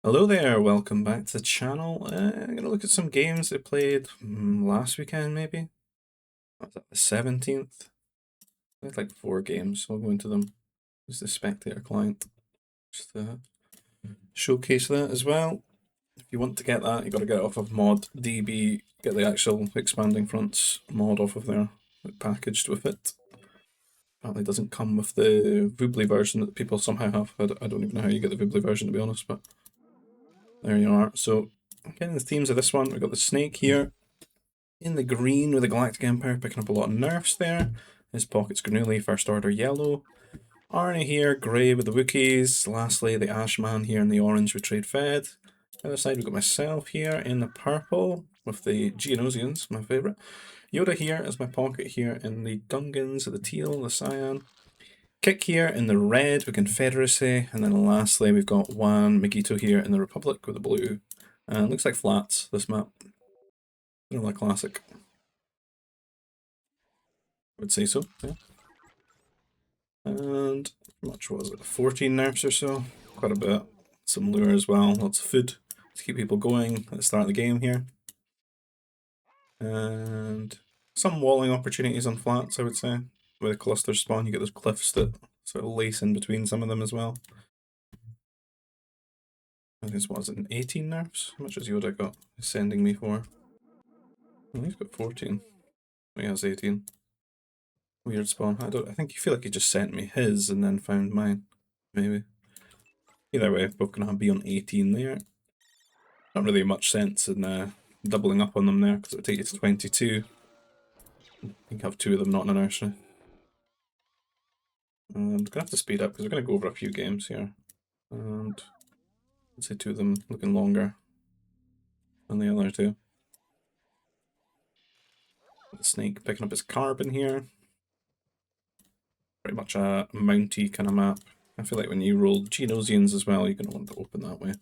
Hello there, welcome back to the channel. I'm going to look at some games I played last weekend, maybe. Was that the 17th? I had like 4 games, so I'll go into them. This is the Spectator client. Just showcase that as well. If you want to get that, you've got to get it off of mod DB, get the actual Expanding Fronts mod off of there, packaged with it. Apparently doesn't come with the Voobly version that people somehow have. I don't even know how you get the Voobly version, to be honest, but there you are. So, getting the themes of this one, we've got the snake here in the green with the Galactic Empire, picking up a lot of nerfs there. His pocket's Granuli, First Order yellow. Arnie here, grey with the Wookiees. Lastly, the Ashman here in the orange with Trade Fed. The other side, we've got myself here in the purple with the Geonosians, my favourite. Yoda here is my pocket here in the Gungans, the teal, the cyan. Kick here in the red with Confederacy, and then lastly we've got Juan Megito here in the Republic with the blue. And looks like flats, this map. Like classic. I would say so, yeah. And how much was it? 14 nerfs or so? Quite a bit. Some lure as well, lots of food to keep people going at the start of the game here. And some walling opportunities on flats, I would say. With a cluster spawn, you get those cliffs that sort of lace in between some of them as well. I think this was it, 18 nerfs? How much has Yoda got sending me for? Oh, he's got 14. He has 18. Weird spawn. I think you feel like he just sent me his and then found mine. Maybe. Either way, both gonna be on 18 there. Not really much sense in doubling up on them there, because it would take you to 22. I think I have 2 of them not in a nursery. And I'm gonna have to speed up, because we're gonna go over a few games here. And I'd say 2 of them looking longer than the other 2. The snake picking up his carbon here. Pretty much a mounty kind of map. I feel like when you roll Geonosians as well, you're going to want to open that way.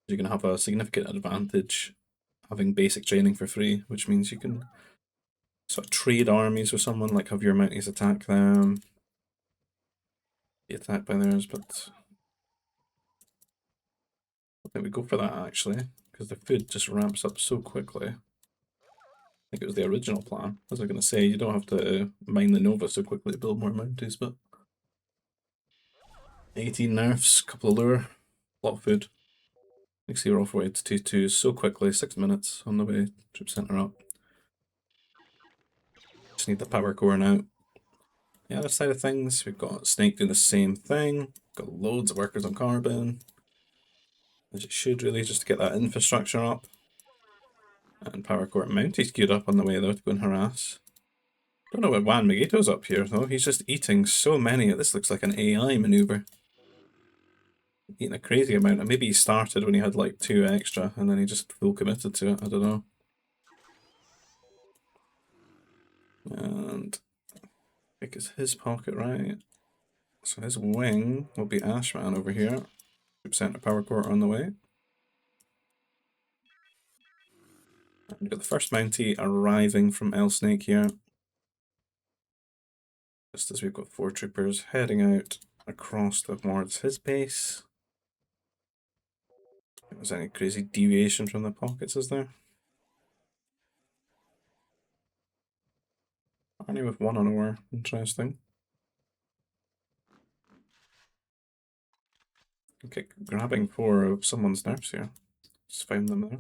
You're going to have a significant advantage having basic training for free, which means you can sort of trade armies with someone, like have your mounties attack them, be attacked by theirs, but I think we go for that actually, because the food just ramps up so quickly. I think it was the original plan. As I was going to say, you don't have to mine the Nova so quickly to build more mounties, but 18 nerfs, couple of lure, a lot of food. Makes you off way to 2-2 so quickly, 6 minutes on the way, troop center up. Just need the power core now. The other side of things, we've got Snake doing the same thing. Got loads of workers on carbon. As it should really, just to get that infrastructure up. And power core Mounties queued up on the way though to go and harass. Don't know what Juan Megito's up here though, he's just eating so many, this looks like an AI maneuver. Eating a crazy amount, and maybe he started when he had like 2 extra, and then he just full committed to it, I don't know. And I think it's his pocket, right? So his wing will be Ashman over here. Troop center power core on the way. And we've got the first Mountie arriving from El Snake here. Just as we've got 4 troopers heading out across towards his base. If there's any crazy deviation from the pockets, is there? Arnie with 1 on ore, interesting. Okay, grabbing 4 of someone's nerfs here. Just found them there.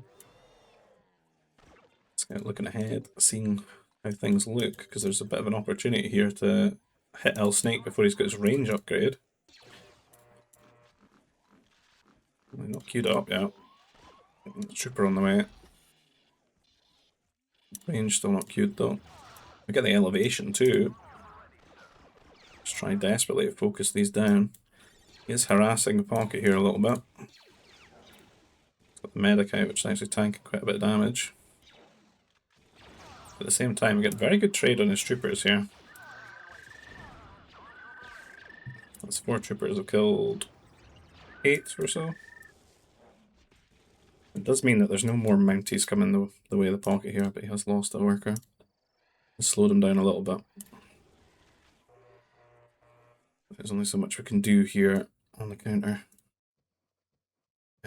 Let's get looking ahead, seeing how things look, because there's a bit of an opportunity here to hit El Snake before he's got his range upgrade. Not queued up yet. Trooper on the way. Range still not queued though. We get the elevation too. Just try desperately to focus these down. He is harassing the pocket here a little bit. Got the medic out, which is actually tanking quite a bit of damage. At the same time, we get very good trade on his troopers here. That's 4 troopers have killed 8 or so. It does mean that there's no more Mounties coming the way of the pocket here, but he has lost a worker. It's slowed him down a little bit. There's only so much we can do here on the counter.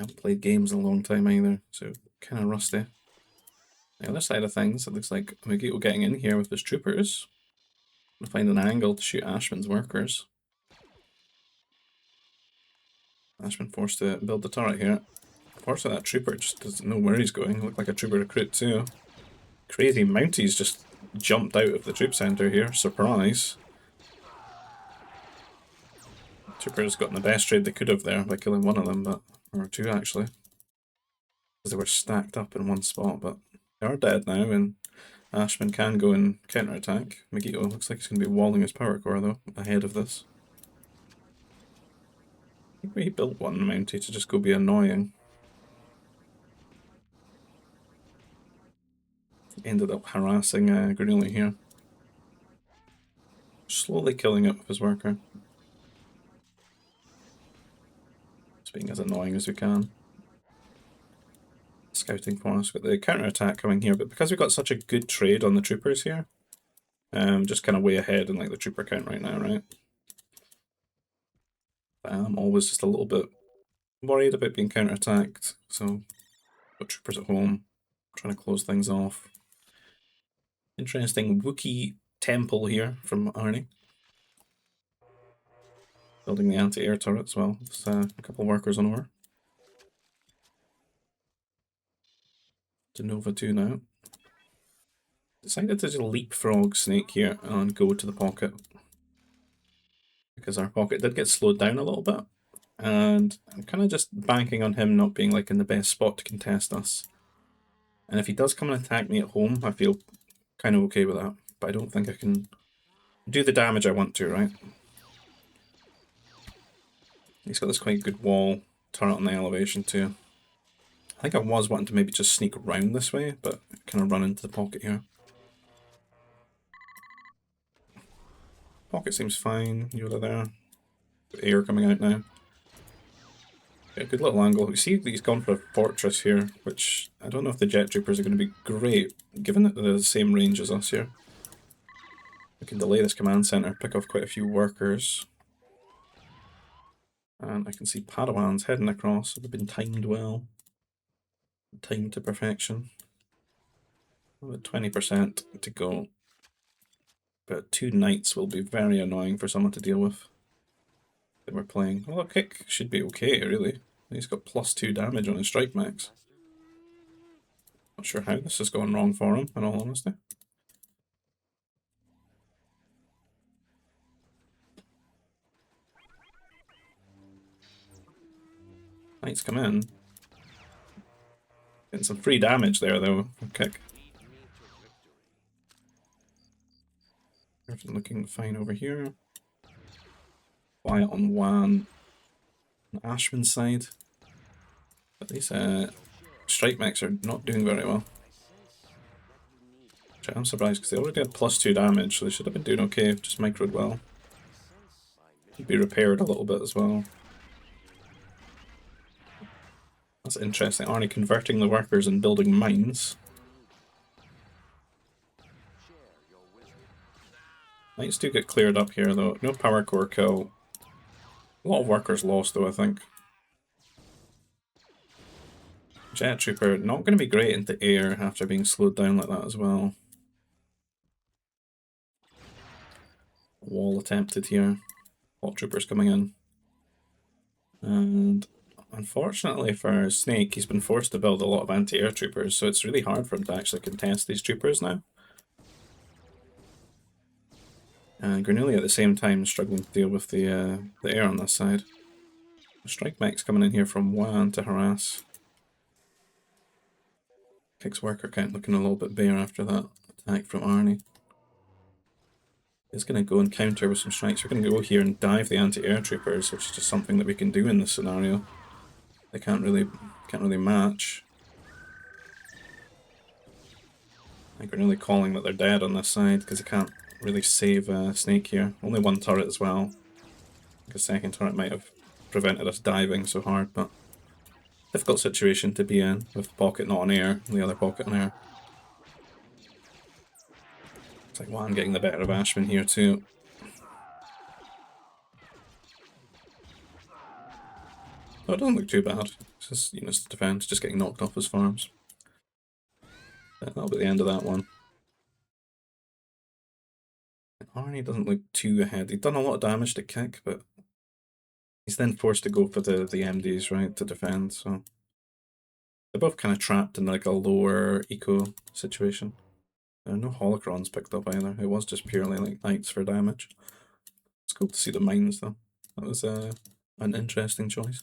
I haven't played games in a long time either, so kind of rusty. The other side of things, it looks like Mugito getting in here with his troopers. To find an angle to shoot Ashman's workers. Ashman forced to build the turret here. Unfortunately, that trooper just doesn't know where he's going. Looked like a trooper recruit too. Crazy Mounties just jumped out of the troop center here. Surprise. Troopers got the best trade they could have there by killing one of them, but or two actually. Because they were stacked up in one spot, but they are dead now, and Ashman can go and counterattack. Mugito looks like he's going to be walling his power core though, ahead of this. I think we built one Mountie to just go be annoying. Ended up harassing Granula here. Slowly killing it with his worker. Just being as annoying as we can. Scouting for us, got the counter-attack coming here, but because we've got such a good trade on the troopers here, just kind of way ahead in like the trooper count right now, right? I'm always just a little bit worried about being counter-attacked, so got troopers at home, trying to close things off. Interesting Wookiee temple here from Arnie. Building the anti-air turret as well. There's a couple of workers on over. To Nova 2 now. Decided to just leapfrog Snake here and go to the pocket. Because our pocket did get slowed down a little bit. And I'm kind of just banking on him not being like in the best spot to contest us. And if he does come and attack me at home, I feel kind of okay with that. But I don't think I can do the damage I want to, right? He's got this quite good wall turret on the elevation too. I think I was wanting to maybe just sneak around this way, but kind of run into the pocket here. Pocket seems fine. Yoda there. Air coming out now. Yeah, good little angle. You see he's gone for a fortress here, which I don't know if the jet troopers are going to be great, given that they're the same range as us here. We can delay this command center, pick off quite a few workers. And I can see Padawans heading across, so they've been timed well. Timed to perfection. About 20% to go. But 2 knights will be very annoying for someone to deal with. That we're playing. Well, a kick should be okay, really. He's got +2 damage on his strike max. Not sure how this has gone wrong for him, in all honesty. Knights come in. Getting some free damage there, though. Kick. Everything looking fine over here. Quiet on Wan. On Ashman's side. But these strike mechs are not doing very well. Which I'm surprised because they already had +2 damage, so they should have been doing okay, just microed well. Could be repaired a little bit as well. That's interesting. Arnie converting the workers and building mines. Knights do get cleared up here though. No power core kill. A lot of workers lost though, I think. Jet Trooper not going to be great into air after being slowed down like that as well. Wall attempted here. Hot Troopers coming in. And unfortunately for Snake, he's been forced to build a lot of anti-air troopers, so it's really hard for him to actually contest these troopers now. And Granula at the same time struggling to deal with the air on this side. Strike mech's coming in here from Wan to harass. Kick's worker count looking a little bit bare after that attack from Arnie. He's going to go and counter with some strikes. We're going to go here and dive the anti-air troopers, which is just something that we can do in this scenario. They can't really match. I think we're nearly calling that they're dead on this side because they can't really save Snake here. Only one turret as well. I think a second turret might have prevented us diving so hard, but difficult situation to be in with the pocket not on air and the other pocket on air. It's like Wan getting the better of Ashman here too. Oh, it doesn't look too bad. It's just, you know, it's the defense, just getting knocked off his farms. That'll be the end of that one. Arnie doesn't look too ahead. He'd done a lot of damage to kick, but he's then forced to go for the MDs, right, to defend, so... They're both kind of trapped in like a lower eco situation. No holocrons picked up either. It was just purely like knights for damage. It's cool to see the mines though. That was an interesting choice.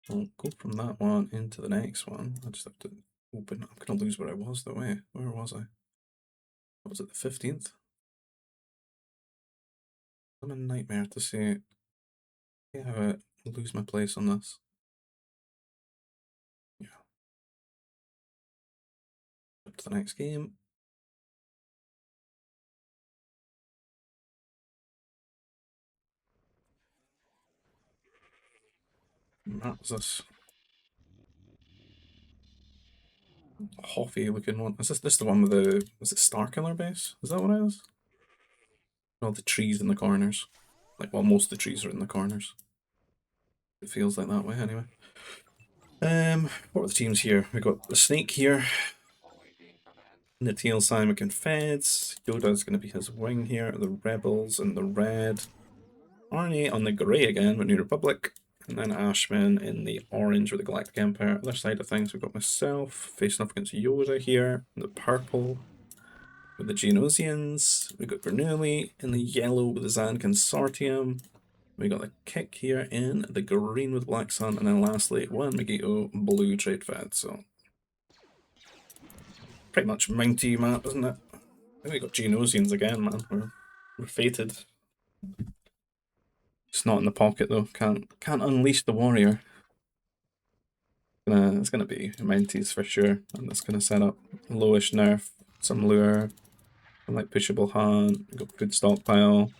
I'll go from that one into the next one. I just have to open. I'm gonna lose where I was though. Eh? Where was I? Was it the 15th? I'm a nightmare to see. Yeah, I lose my place on this. Yeah. Up to the next game. That was this Hoffy looking one. Is this the one with the, was it Starkiller base? Is that what it is? All the trees in the corners. Like, well, most of the trees are in the corners. It feels like that way anyway. What are the teams here? We got the Snake here. In the teal Cymic and Feds. Yoda's going to be his wing here. The Rebels in the red. Arnie on the grey again with New Republic. And then Ashman in the orange with the Galactic Empire. Other side of things, we've got myself facing off against Yoda here. The purple with the Geonosians. We've got Bernoulli in the yellow with the Zan Consortium. We got the kick here in the green with Black Sun. And then lastly, one Megito blue trade fed. So pretty much Mounty map, isn't it? I think we got Geonosians again, man. We're fated. It's not in the pocket though. Can't unleash the warrior. It's gonna be Mounties for sure. And that's gonna set up lowish nerf, some lure, some like pushable hunt. We got food stockpile.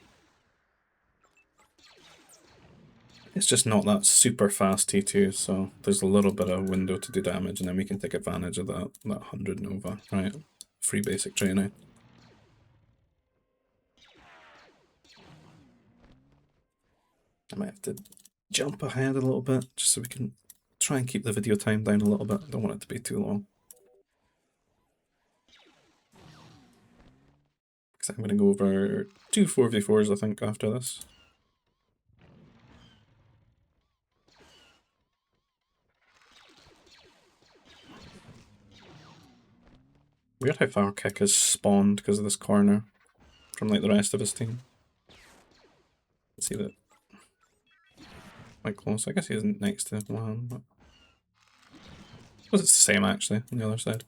It's just not that super fast T2, so there's a little bit of window to do damage, and then we can take advantage of that 100 Nova, right? Free basic training. I might have to jump ahead a little bit, just so we can try and keep the video time down a little bit. I don't want it to be too long. Because I'm going to go over 2 4v4s, I think, after this. Weird how far Kick has spawned because of this corner from like the rest of his team. Let's see that. Quite close. I guess he isn't next to one, but I suppose it's the same actually on the other side.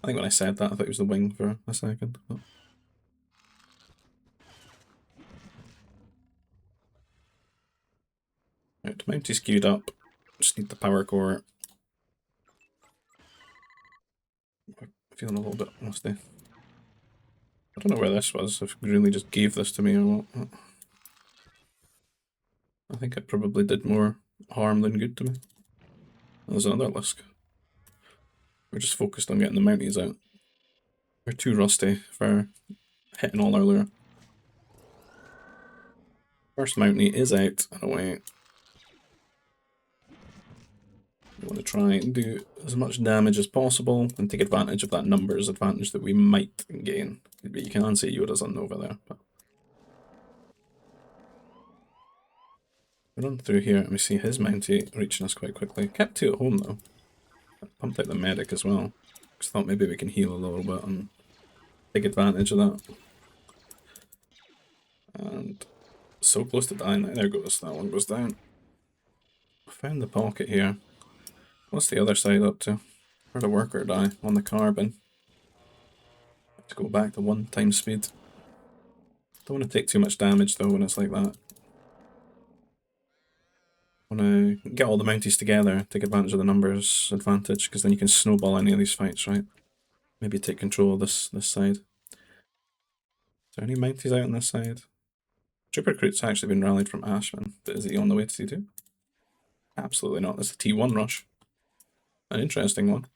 I think when I said that, I thought it was the wing for a second. But... Right, Mounty's queued up. Just need the power core. I'm feeling a little bit musty. I don't know where this was, if it really just gave this to me or what. I think it probably did more harm than good to me. There's another Lisk. We're just focused on getting the Mounties out. We're too rusty for hitting all our lure. First Mountie is out and away. We want to try and do as much damage as possible and take advantage of that numbers advantage that we might gain. But you can see Yoda's on Nova there. But we run through here and we see his Mountie reaching us quite quickly. Kept 2 at home though. Pumped out the medic as well. Because I thought maybe we can heal a little bit and take advantage of that. And so close to dying. There goes, that one goes down. I found the pocket here. What's the other side up to? Where'd a worker die? On the carbon. Have to go back to 1 times speed. Don't want to take too much damage though when it's like that. Want to get all the Mounties together, take advantage of the numbers advantage, because then you can snowball any of these fights, right? Maybe take control of this side. Is there any Mounties out on this side? Trooper Recruit's actually been rallied from Ashman, but is he on the way to T2? Absolutely not. It's a T1 rush. An interesting one.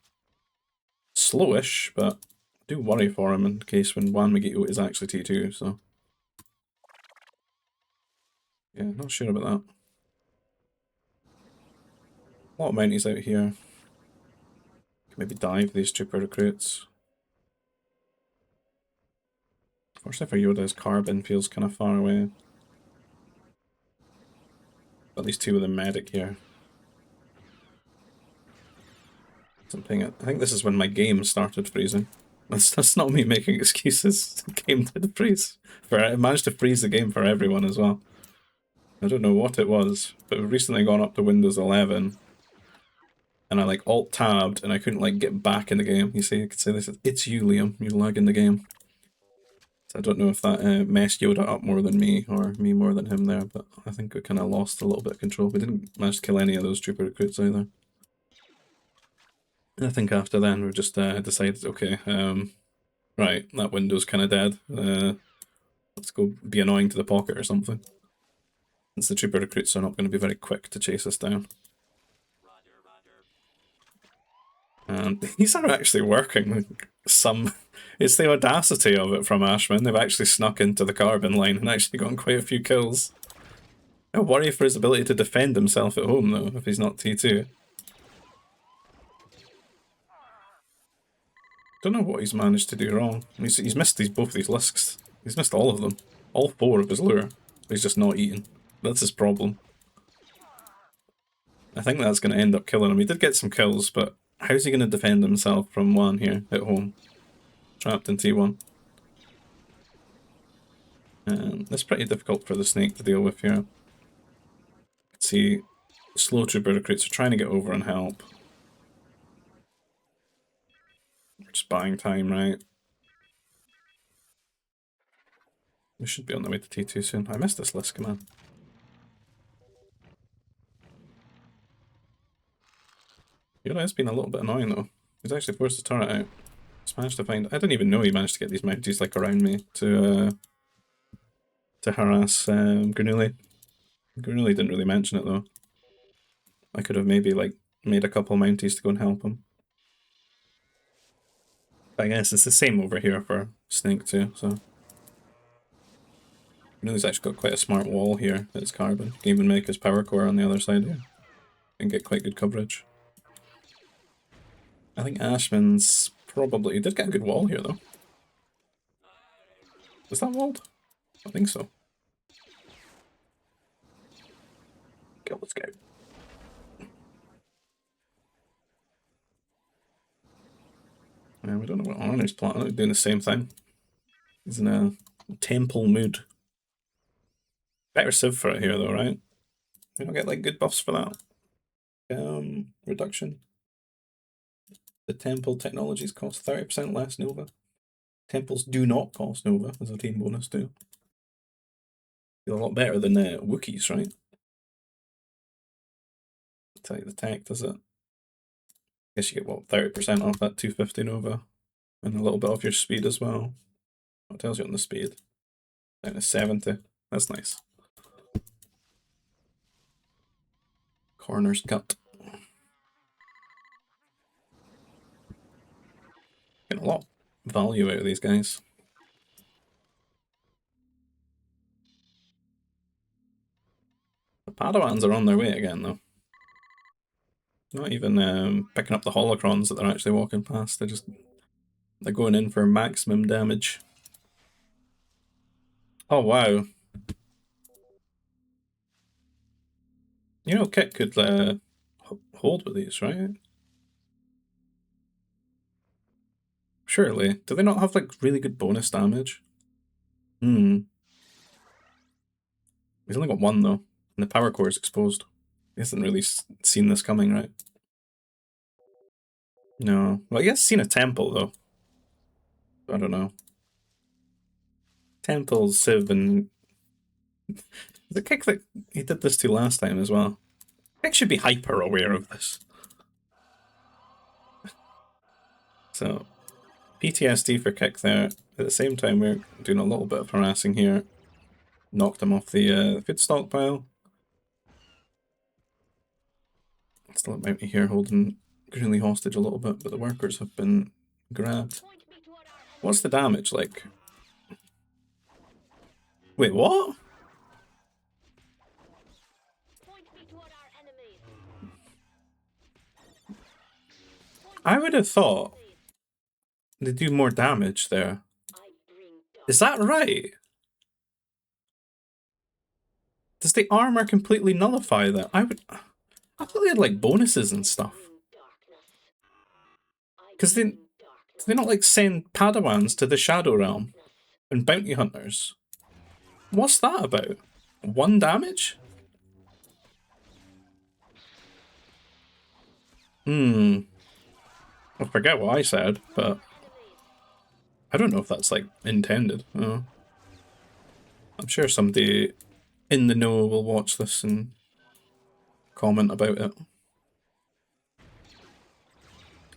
Slowish, but I do worry for him in case when Juan Megito is actually T2, so... Yeah, not sure about that. A lot of mounties out here. Can maybe dive these trooper recruits. Unfortunately for Yoda, his carbon feels kind of far away. At least two with a medic here. Something. I think this is when my game started freezing. That's not me making excuses. The game did freeze. I managed to freeze the game for everyone as well. I don't know what it was, but we've recently gone up to Windows 11, and I like alt-tabbed, and I couldn't like get back in the game. You see, I could say this. It's you, Liam. You're lagging the game. So I don't know if that messed Yoda up more than me, or me more than him there, but I think we kind of lost a little bit of control. We didn't manage to kill any of those trooper recruits either. And I think after then we just decided, okay, right, that window's kind of dead. Let's go be annoying to the pocket or something. Since the trooper recruits are not going to be very quick to chase us down. And these are actually working. It's the audacity of it from Ashman. They've actually snuck into the carbon line and actually gotten quite a few kills. I worry for his ability to defend himself at home, though, if he's not T2. Don't know what he's managed to do wrong. He's missed both these lisks. He's missed all of them. All 4 of his lure. He's just not eaten. That's his problem. I think that's going to end up killing him. He did get some kills, but how's he going to defend himself from 1 here at home? Trapped in T1. It's pretty difficult for the snake to deal with here. You can see slow trooper recruits are trying to get over and help. We're just buying time, right? We should be on the way to T2 soon. I missed this list command. Yoda has been a little bit annoying though. He's actually forced the turret out. He's managed to find. I didn't even know he managed to get these mounties like around me to harass Granuli. Granuli didn't really mention it though. I could have maybe like made a couple mounties to go and help him. But I guess it's the same over here for Snake too, so. Granuli's actually got quite a smart wall here at his carbon. He can even make his power core on the other side here. And get quite good coverage. I think Ashman's probably... He did get a good wall here though. Was that walled? I think so. Okay, let's go. We don't know what Arnie's planning. He's doing the same thing. He's in a temple mood. Better Civ for it here though, right? We don't get like good buffs for that. Reduction. The temple technologies cost 30% less Nova. Temples do not cost Nova as a team bonus too. Feel a lot better than Wookiees, right? I'll tell you the tech, does it? I guess you get what, 30% off that 250 Nova. And a little bit off your speed as well. What tells you on the speed? Down to 70. That's nice. Corners cut. Getting a lot of value out of these guys. The Padawans are on their way again though. Not even picking up the holocrons that they're actually walking past. They're going in for maximum damage. Oh wow. You know, Kit could hold with these, right? Surely. Do they not have like really good bonus damage? He's only got 1 though, and the power core is exposed. He hasn't really seen this coming, right? No. Well, he has seen a temple though. I don't know. Temple, Civ, and the Kick that he did this to last time as well. Kick should be hyper aware of this. So, PTSD for Kick there. At the same time, we're doing a little bit of harassing here. Knocked him off the food stockpile. Still a bounty here holding Greenlee hostage a little bit, but the workers have been grabbed. What's the damage like? Wait, what? I would have thought they do more damage there. Is that right? Does the armor completely nullify that? I thought they had like bonuses and stuff. Because they not like send Padawans to the Shadow Realm and bounty hunters. What's that about? 1 damage? I forget what I said, but I don't know if that's like intended. I'm sure somebody in the know will watch this and comment about it.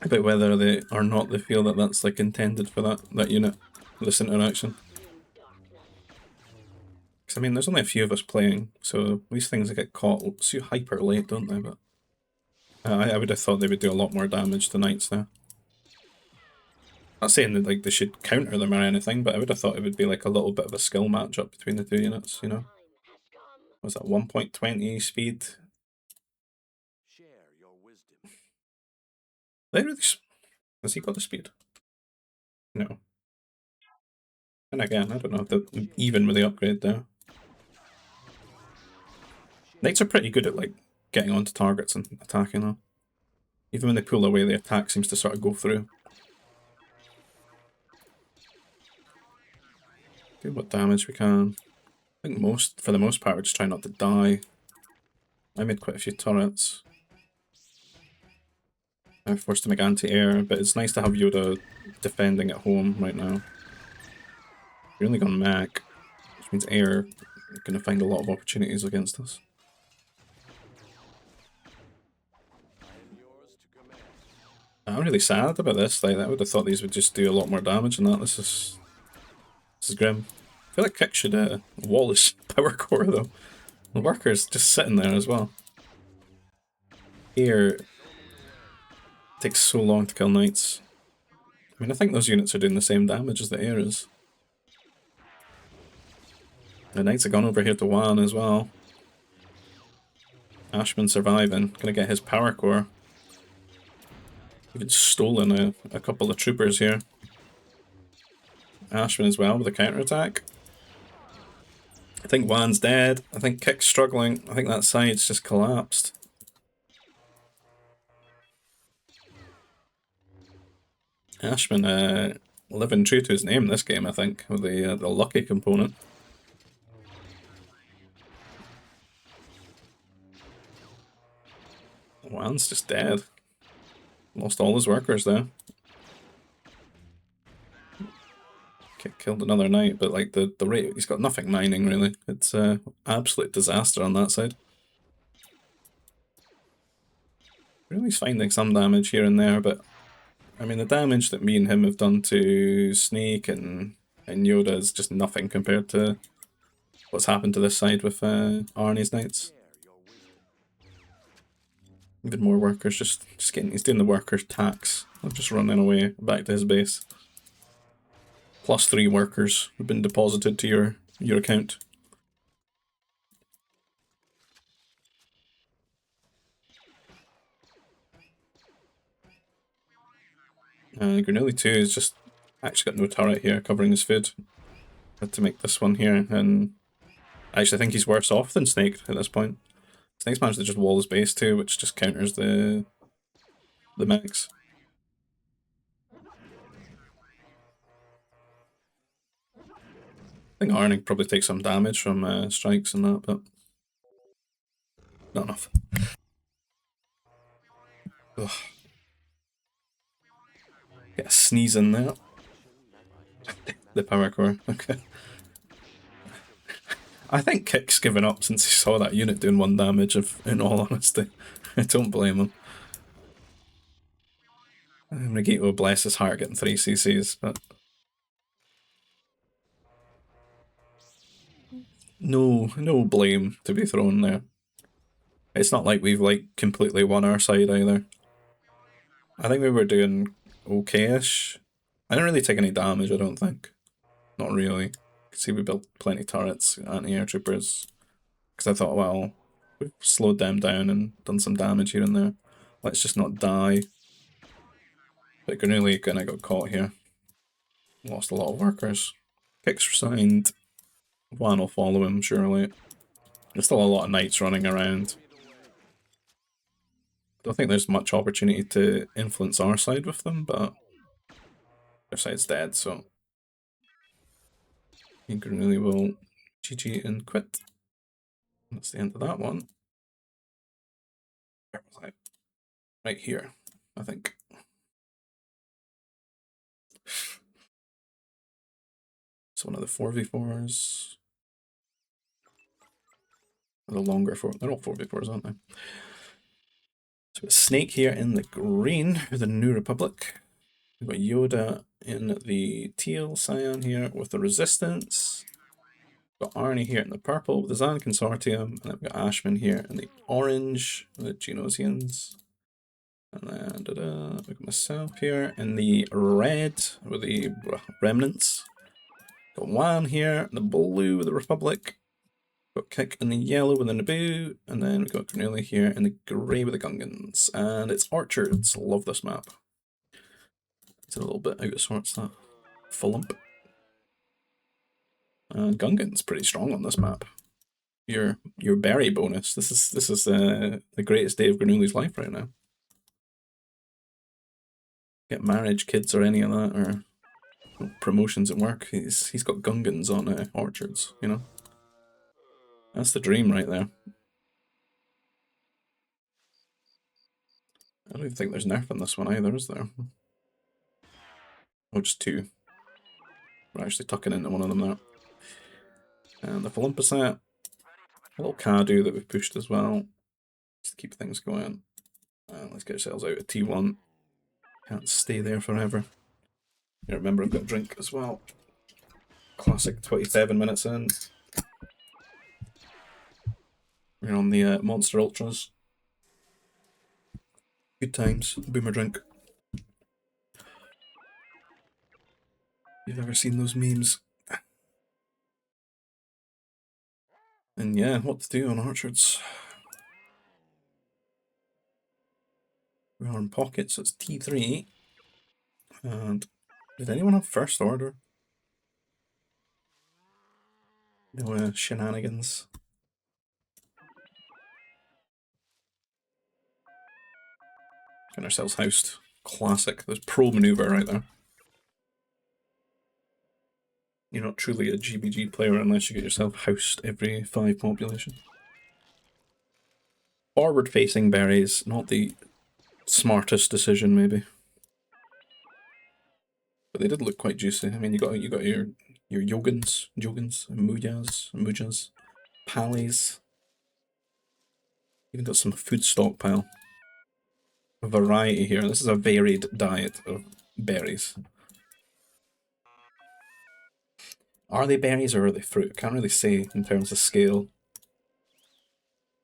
About whether they or not they feel that that's like intended for that unit, this interaction. Because I mean, there's only a few of us playing, so these things get caught so hyper late, don't they? But I would have thought they would do a lot more damage to knights there. Not saying that like they should counter them or anything, but I would have thought it would be like a little bit of a skill matchup between the two units, you know? Was that 1.20 speed? They really... Has he got the speed? No. And again, I don't know if they're even with the upgrade there. Knights are pretty good at like getting onto targets and attacking though. Even when they pull away, the attack seems to sort of go through. Do what damage we can. I think for the most part, we're just trying not to die. I made quite a few turrets. I'm forced to make anti-air, but it's nice to have Yoda defending at home right now. We're only gone mech, which means air is going to find a lot of opportunities against us. I'm really sad about this. Like, I would have thought these would just do a lot more damage than that. This is grim. I feel like Kick should wall his power core though. The worker's just sitting there as well. Air takes so long to kill knights. I mean, I think those units are doing the same damage as the air is. The knights have gone over here to Wan as well. Ashman surviving, gonna get his power core. Even stolen a couple of troopers here. Ashman as well with a counterattack. I think Wan's dead. I think Kick's struggling. I think that side's just collapsed. Ashman living true to his name this game, I think, with the lucky component. Wan's just dead. Lost all his workers there. Killed another knight, but like the rate, he's got nothing mining really. It's absolute disaster on that side. Really, he's finding some damage here and there, but I mean the damage that me and him have done to Snake and Yoda is just nothing compared to what's happened to this side with Arnie's knights. Even more workers, just getting, he's doing the workers' tax. I'm just running away back to his base. +3 workers have been deposited to your account. Granulli 2 is just actually got no turret here covering his food. Had to make this one here, and I actually think he's worse off than Snake at this point. Snake's managed to just wall his base too, which just counters the mechs. I think Arnie probably takes some damage from strikes and that, but not enough. Ugh. Get a sneeze in there. The power core, okay. I think Kick's given up since he saw that unit doing 1 damage, in all honesty. I don't blame him. Regito, bless his heart, getting 3 CCs, but... No blame to be thrown there. It's not like we've, like, completely won our side either. I think we were doing okay-ish. I didn't really take any damage, I don't think. Not really. You can see we built plenty of turrets, anti-air troopers. Because I thought, well, we've slowed them down and done some damage here and there. Let's just not die. But Granuli kind of got caught here. Lost a lot of workers. Kicks resigned. One will follow him, surely. There's still a lot of knights running around. I don't think there's much opportunity to influence our side with them, but their side's dead, so I think Granuli will GG and quit. That's the end of that one. Where was I? Right here, I think. It's one of the 4v4s. The longer 4, they're all 4v4s, aren't they? So it's Snake here in the green, the New Republic. We've got Yoda in the teal, Scion here with the Resistance. We've got Arnie here in the purple with the Zan Consortium, and then we've got Ashman here in the orange with the Genosians. And then we've got myself here in the red with the Remnants. Got Wan here in the blue with the Republic. Got Kick in the yellow with the Naboo, and then we've got Granuli here in the grey with the Gungans. And it's Orchards. Love this map. It's a little bit out of sorts, that Fulump. Gungan's pretty strong on this map. Your berry bonus. This is the greatest day of Granuli's life right now. Get marriage, kids, or any of that, or promotions at work. He's got Gungans on Orchards, you know. That's the dream right there. I don't even think there's nerf on this one either, is there? Oh, just 2. We're actually tucking into one of them there. And the Philimpusat. A little Kadu that we've pushed as well. Just to keep things going. Let's get ourselves out of T1. Can't stay there forever. Yeah, remember I've got a drink as well. Classic 27 minutes in. We're on the Monster Ultras. Good times. Boomer drink. You've ever seen those memes? And yeah, what to do on Orchards. We are in pockets, it's T3. And did anyone have first order? No shenanigans. Getting ourselves housed. Classic. There's pro maneuver right there. You're not truly a GBG player unless you get yourself housed every 5 population. Forward facing berries, not the smartest decision maybe. But they did look quite juicy. I mean, you got your Yogans, Mujas, Pallies. Even got some food stockpile. A variety here. This is a varied diet of berries. Are they berries or are they fruit? I can't really say in terms of scale.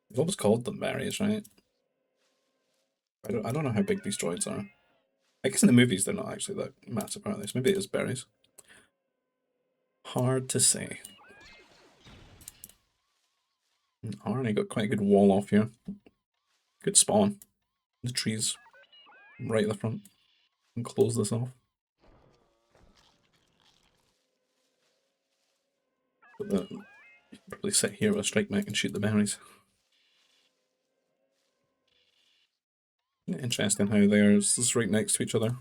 We've always called them berries, right? I don't know how big these droids are. I guess in the movies they're not actually that massive, are they? So maybe it is berries. Hard to say. Arnie got quite a good wall off here. Good spawn. The trees right at the front. And close this off. But you can probably sit here with a strike mech and shoot the berries. Interesting how they're just right next to each other.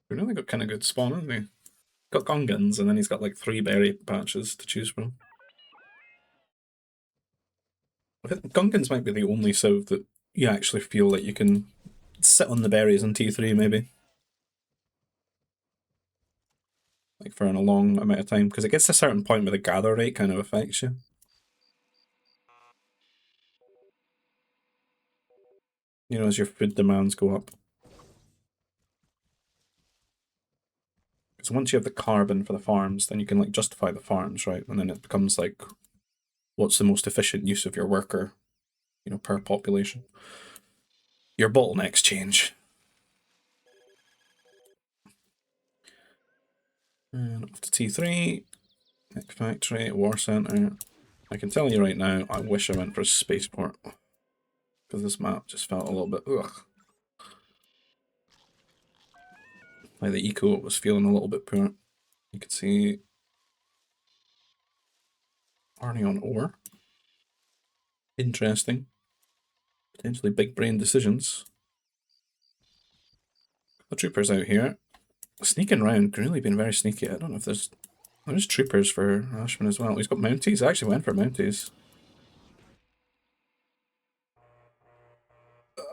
We really got kind of good spawn, haven't we? Got Gungans, and then he's got like 3 berry patches to choose from. I think Gungans might be the only civ that you actually feel like you can sit on the berries in T3, maybe. Like for a long amount of time, because it gets to a certain point where the gather rate kind of affects you. You know, as your food demands go up. Because once you have the carbon for the farms, then you can like justify the farms, right? And then it becomes like, what's the most efficient use of your worker, you know, per population? Your bottlenecks change. And off to T3, Mech Factory, War Center, I can tell you right now, I wish I went for a spaceport. Because this map just felt a little bit, ugh. Like the eco was feeling a little bit poor. You can see Arnie on ore. Interesting. Potentially big brain decisions. The troopers out here. Sneaking around, really been very sneaky. I don't know if there's troopers for Ashman as well. He's got mounties. I actually went for mounties.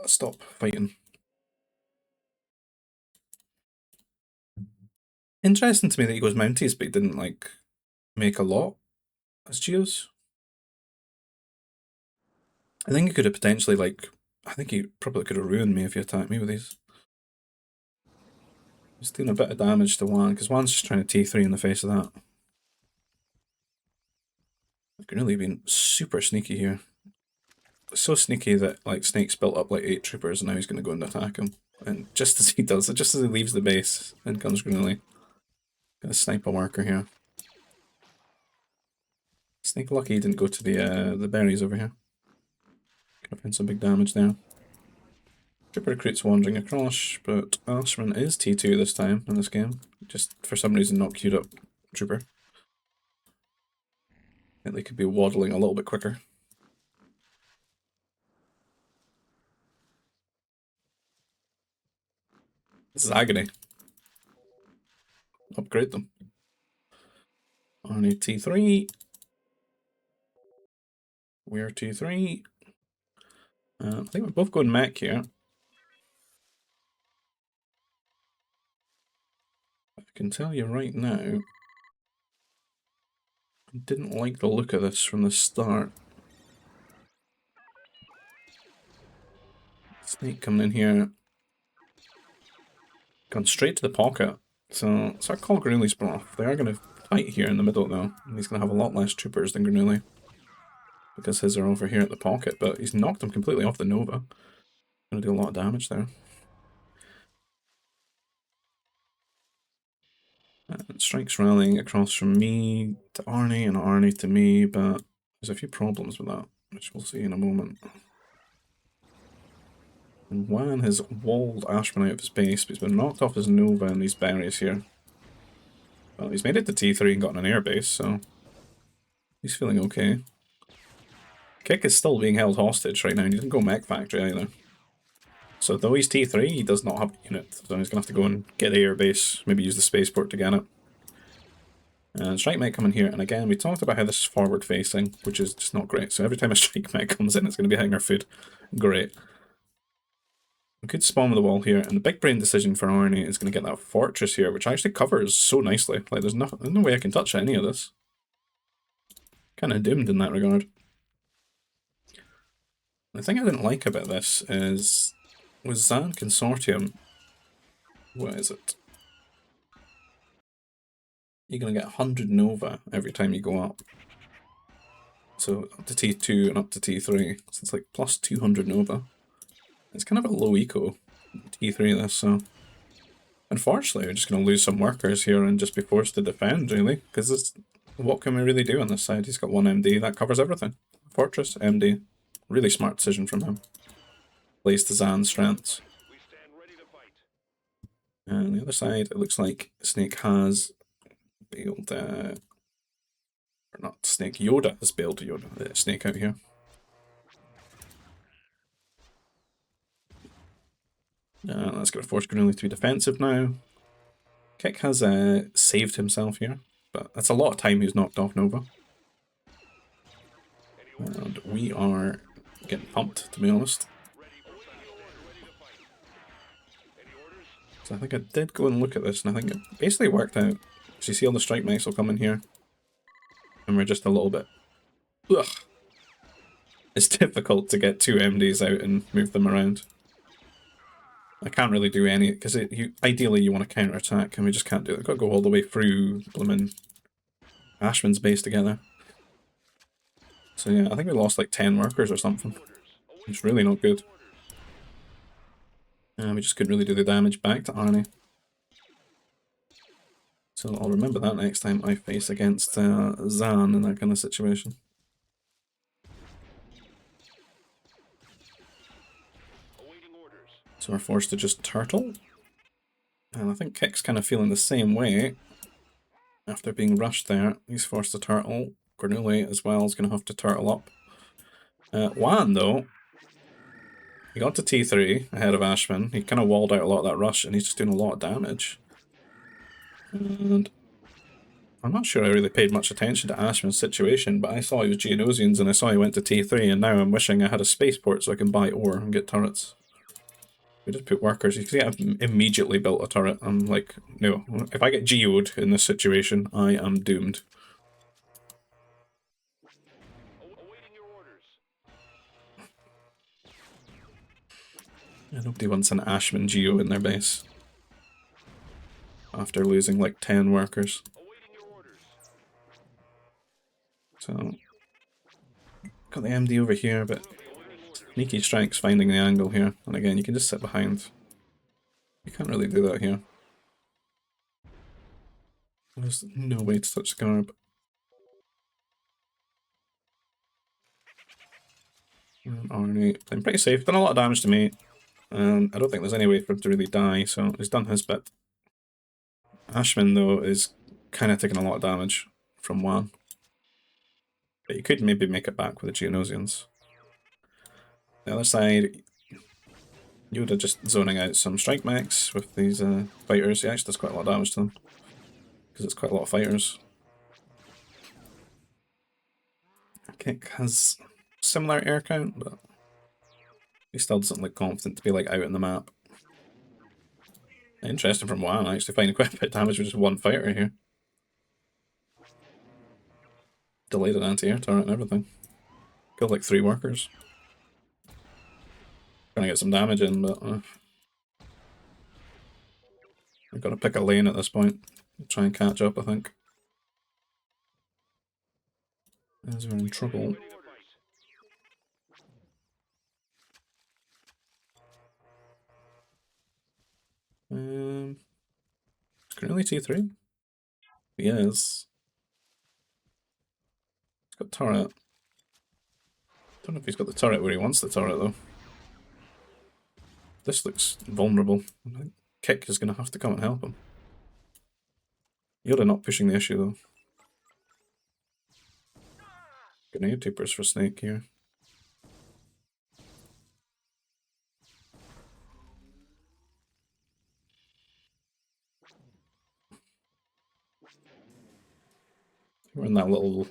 Stop fighting. Interesting to me that he goes mounties, but he didn't like make a lot as Geos. I think he could have potentially I think he probably could have ruined me if he attacked me with these. He's doing a bit of damage to one, because one's just trying to T3 in the face of that. I've really been super sneaky here. So sneaky that like Snake's built up like 8 troopers and now he's going to go and attack him. And just as he does it, just as he leaves the base, in comes Grinelli. Gonna snipe a worker here. Snake lucky he didn't go to the berries over here. Could have been some big damage there. Trooper recruits wandering across, but Ashman is T2 this time in this game. Just for some reason not queued up Trooper. I think they could be waddling a little bit quicker. This is agony. Upgrade them. Arnie T3. We're T3. I think we're both going mech here. I can tell you right now, I didn't like the look of this from the start. Snake coming in here. Gone straight to the pocket. So I call Granulli's bluff. They are going to fight here in the middle though. And he's going to have a lot less troopers than Granulli. Because his are over here at the pocket, but he's knocked him completely off the Nova. Going to do a lot of damage there. And Strike's rallying across from me to Arnie and Arnie to me, but there's a few problems with that, which we'll see in a moment. And Wan has walled Ashman out of his base, but he's been knocked off his Nova and these berries here. Well, he's made it to T3 and gotten an air base, so he's feeling okay. Kick is still being held hostage right now, and he didn't go mech factory either. So though he's T3, he does not have a unit, so he's going to have to go and get the air base, maybe use the spaceport to get it. And Strike Mech coming here, and again, we talked about how this is forward facing, which is just not great. So every time a Strike Mech comes in, it's going to be hitting our food. Great. We could spawn with the wall here, and the big brain decision for Arnie is going to get that fortress here, which actually covers so nicely. Like, there's no way I can touch any of this. Kind of doomed in that regard. The thing I didn't like about this is, with Zan Consortium, what is it? You're going to get 100 Nova every time you go up. So up to T2 and up to T3, so it's like plus 200 Nova. It's kind of a low eco, T3 this, so unfortunately we're just going to lose some workers here and just be forced to defend, really, because what can we really do on this side? He's got one MD, that covers everything. Fortress, MD, really smart decision from him. Plays to Zan's strengths. And on the other side, it looks like Snake has bailed, or not Snake, Yoda has bailed Snake out here. That's going to force Granulli to be defensive now. Kick has saved himself here, but that's a lot of time he's knocked off Nova. And we are getting pumped, to be honest. So I think I did go and look at this, and I think it basically worked out. So you see all the strike mechs will come in here, and we're just a little bit... Ugh! It's difficult to get 2 MDs out and move them around. I can't really do any, because ideally you want to counter-attack, and we just can't do it. We've got to go all the way through Bloomin' Ashman's base together. So yeah, I think we lost like 10 workers or something. It's really not good. We just couldn't really do the damage back to Arnie. So I'll remember that next time I face against Zan in that kind of situation. So we're forced to just turtle. And I think Kick's kind of feeling the same way. After being rushed there, he's forced to turtle. Granule as well is going to have to turtle up. Juan, though, he got to T3 ahead of Ashman. He kind of walled out a lot of that rush, and he's just doing a lot of damage. And I'm not sure I really paid much attention to Ashman's situation, but I saw he was Geonosians, and I saw he went to T3, and now I'm wishing I had a spaceport so I can buy ore and get turrets. We just put workers. You can see I've immediately built a turret. I'm like, no, if I get geoed in this situation, I am doomed. Yeah, nobody wants an Ashman geo in their base. After losing like 10 workers. So, got the MD over here, but sneaky strikes finding the angle here. And again, you can just sit behind. You can't really do that here. There's no way to touch Scarab. Arnie playing pretty safe. Done a lot of damage to me. And I don't think there's any way for him to really die, so he's done his bit. Ashman, though, is kind of taking a lot of damage from Juan. But you could maybe make it back with the Geonosians. The other side, Yoda just zoning out some strike mechs with these fighters. He actually does quite a lot of damage to them. Because it's quite a lot of fighters. Kick has similar air count, but he still doesn't look confident to be like out in the map. Interesting from Juan, actually finding quite a bit of damage with just one fighter here. Delayed an anti-air turret and everything. Killed like 3 workers. Trying to get some damage in, but I've got to pick a lane at this point. Try and catch up, I think. As we're in trouble. It's currently T3. He is. He's got turret. Don't know if he's got the turret where he wants the turret though. This looks vulnerable. I think Kick is going to have to come and help him. Yoda not pushing the issue though. Grenade tubers for Snake here. We're in that little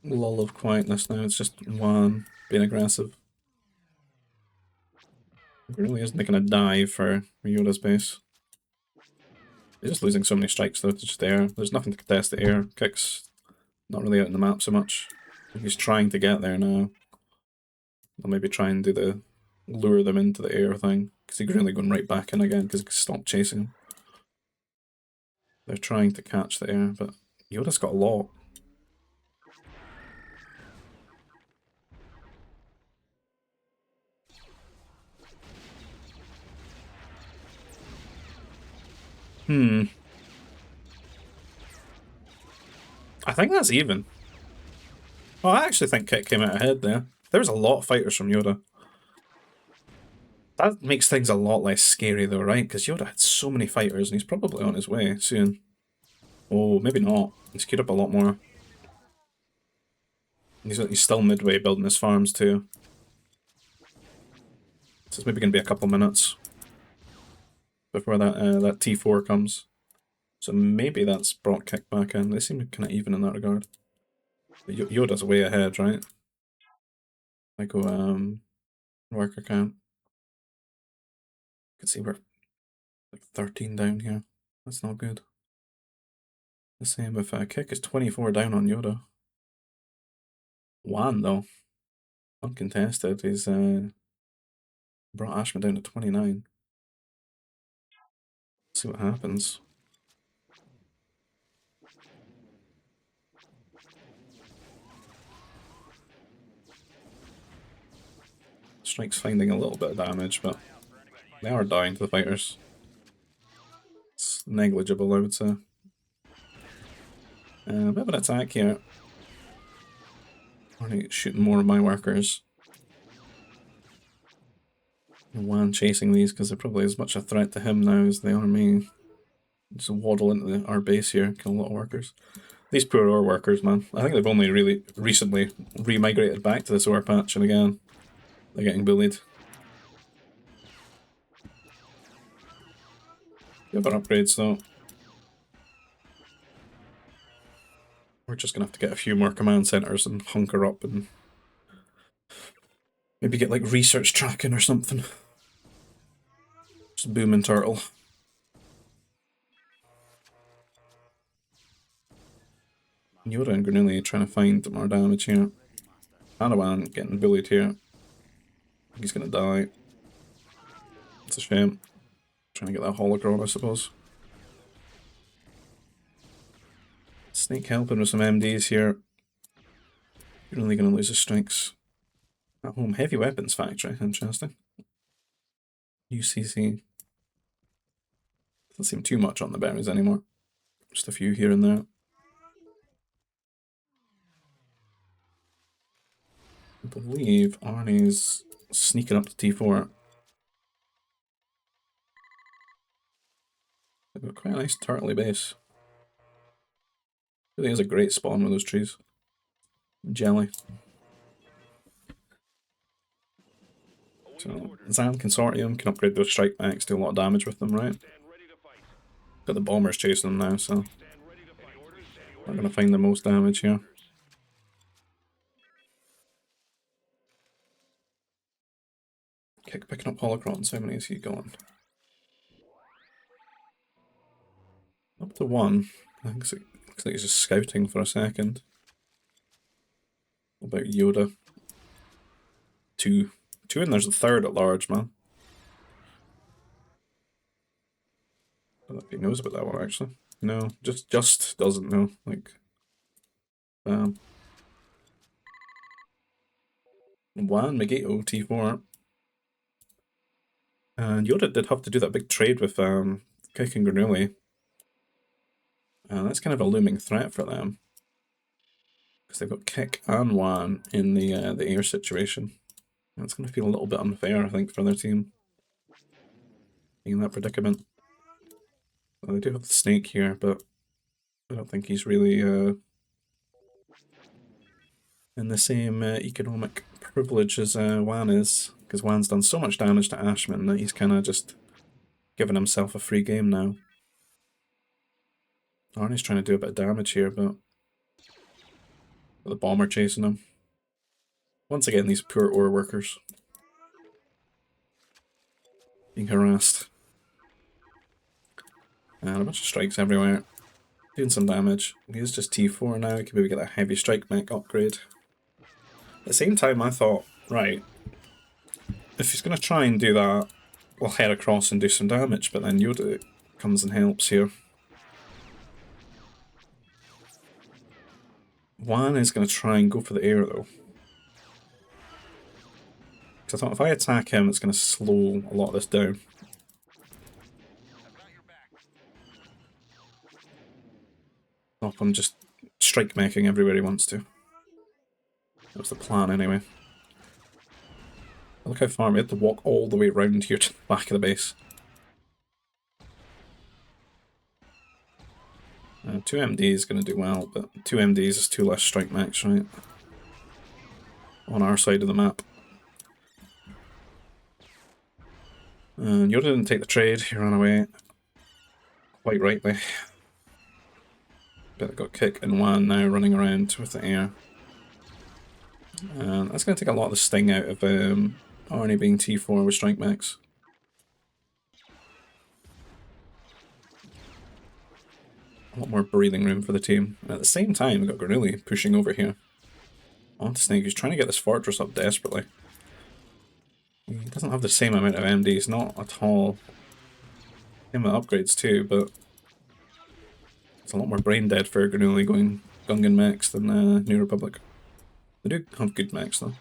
lull of quietness now. It's just Juan being aggressive. He really isn't making a dive for Yoda's base. He's just losing so many strikes though. It's just air. There's nothing to contest the air. Kick's not really out in the map so much. He's trying to get there now. I'll maybe try and do the lure them into the air thing. Because he's really going right back in again because he stopped chasing him. They're trying to catch the air, but Yoda's got a lot. I think that's even. Well, I actually think Kick came out ahead there. There was a lot of fighters from Yoda. That makes things a lot less scary though, right? Because Yoda had so many fighters and he's probably on his way soon. Oh, maybe not. He's queued up a lot more. He's still midway building his farms too. So it's maybe going to be a couple minutes before that that T4 comes. So maybe that's brought Kick back in. They seem kind of even in that regard. But Yoda's way ahead, right? I go worker count. You can see we're like 13 down here. That's not good. The same with Kick is 24 down on Yoda. Juan though, uncontested. He's brought Ashman down to 29. See what happens. Strike's finding a little bit of damage, but they are dying to the fighters. It's negligible, I would say. A bit of an attack here. I'm shooting more of my workers. Wan chasing these because they're probably as much a threat to him now as they are me. Just waddle into our base here, kill a lot of workers. These poor ore workers, man. I think they've only really recently remigrated back to this ore patch, and again, they're getting bullied. We have our upgrades though. We're just gonna have to get a few more command centers and hunker up and maybe get like research tracking or something. Just booming turtle. Yoda and Granilli trying to find more damage here. Padawan getting bullied here. He's gonna die. It's a shame. Trying to get that holocron, I suppose. Snake helping with some MDs here. You're only gonna lose his strikes. At home, heavy weapons factory, interesting. UCC. Doesn't seem too much on the berries anymore. Just a few here and there. I believe Arnie's sneaking up to T4. They've got quite a nice turtley base. Really is a great spawn with those trees. Jelly. So, Zan Consortium can upgrade those strike backs, do a lot of damage with them, right? Got the bombers chasing them now, so we're gonna find the most damage here. Kick picking up holocrons, how many is he going? Up to one. I think it looks like he's just scouting for a second. What about Yoda? Two, and there's a third at large, man. I don't know if he knows about that one, actually. No, just doesn't know. Like, Wan, Megito, T4. And Yoda did have to do that big trade with Kick and Granulli. And that's kind of a looming threat for them. Because they've got Kick and Wan in the air situation. And it's going to feel a little bit unfair, I think, for their team. Being in that predicament. Well, they do have the snake here, but I don't think he's really in the same economic privilege as Wan is. Because Wan's done so much damage to Ashman that he's kind of just given himself a free game now. Arnie's trying to do a bit of damage here, but the bomber chasing him. Once again, these poor ore workers being harassed. And a bunch of strikes everywhere. Doing some damage. He's just T4 now, he can maybe get a heavy strike mech upgrade. At the same time, I thought, right, if he's going to try and do that, we'll head across and do some damage, but then Yoda comes and helps here. Wan is going to try and go for the air, though. So I thought if I attack him, it's going to slow a lot of this down. Stop him just strike meching everywhere he wants to. That was the plan, anyway. Look how far we had to walk all the way around here to the back of the base. 2 MD is going to do well, but 2 MDs is 2 less strike mechs, right? On our side of the map. And Yoda didn't take the trade, he ran away. Quite rightly. But I got Kick and Wan now running around with the air. And that's going to take a lot of the sting out of Arnie being T4 with strike mechs. A lot more breathing room for the team. And at the same time, we've got Granulli pushing over here. Onto Snake, who's trying to get this fortress up desperately. He doesn't have the same amount of MDs, not at all. Him with upgrades too, but it's a lot more brain dead for Granulli going Gungan mechs than New Republic. They do have good mechs though.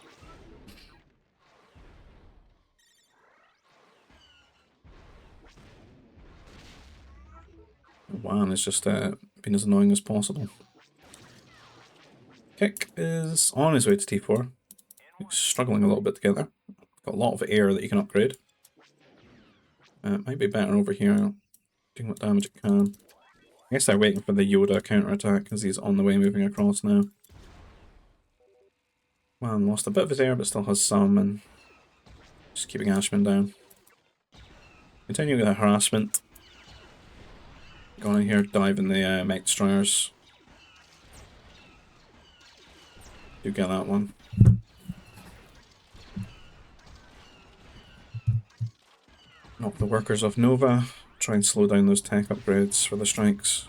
Wan is just being as annoying as possible. Kick is on his way to T4. He's struggling a little bit together. Got a lot of air that you can upgrade. It might be better over here, doing what damage it can. I guess they're waiting for the Yoda counterattack because he's on the way moving across now. Man lost a bit of his air but still has some, and just keeping Ashman down. Continuing with the harassment. Going in here, dive in the mech destroyers. Do get that one. Knock the workers off Nova. Try and slow down those tech upgrades for the strikes.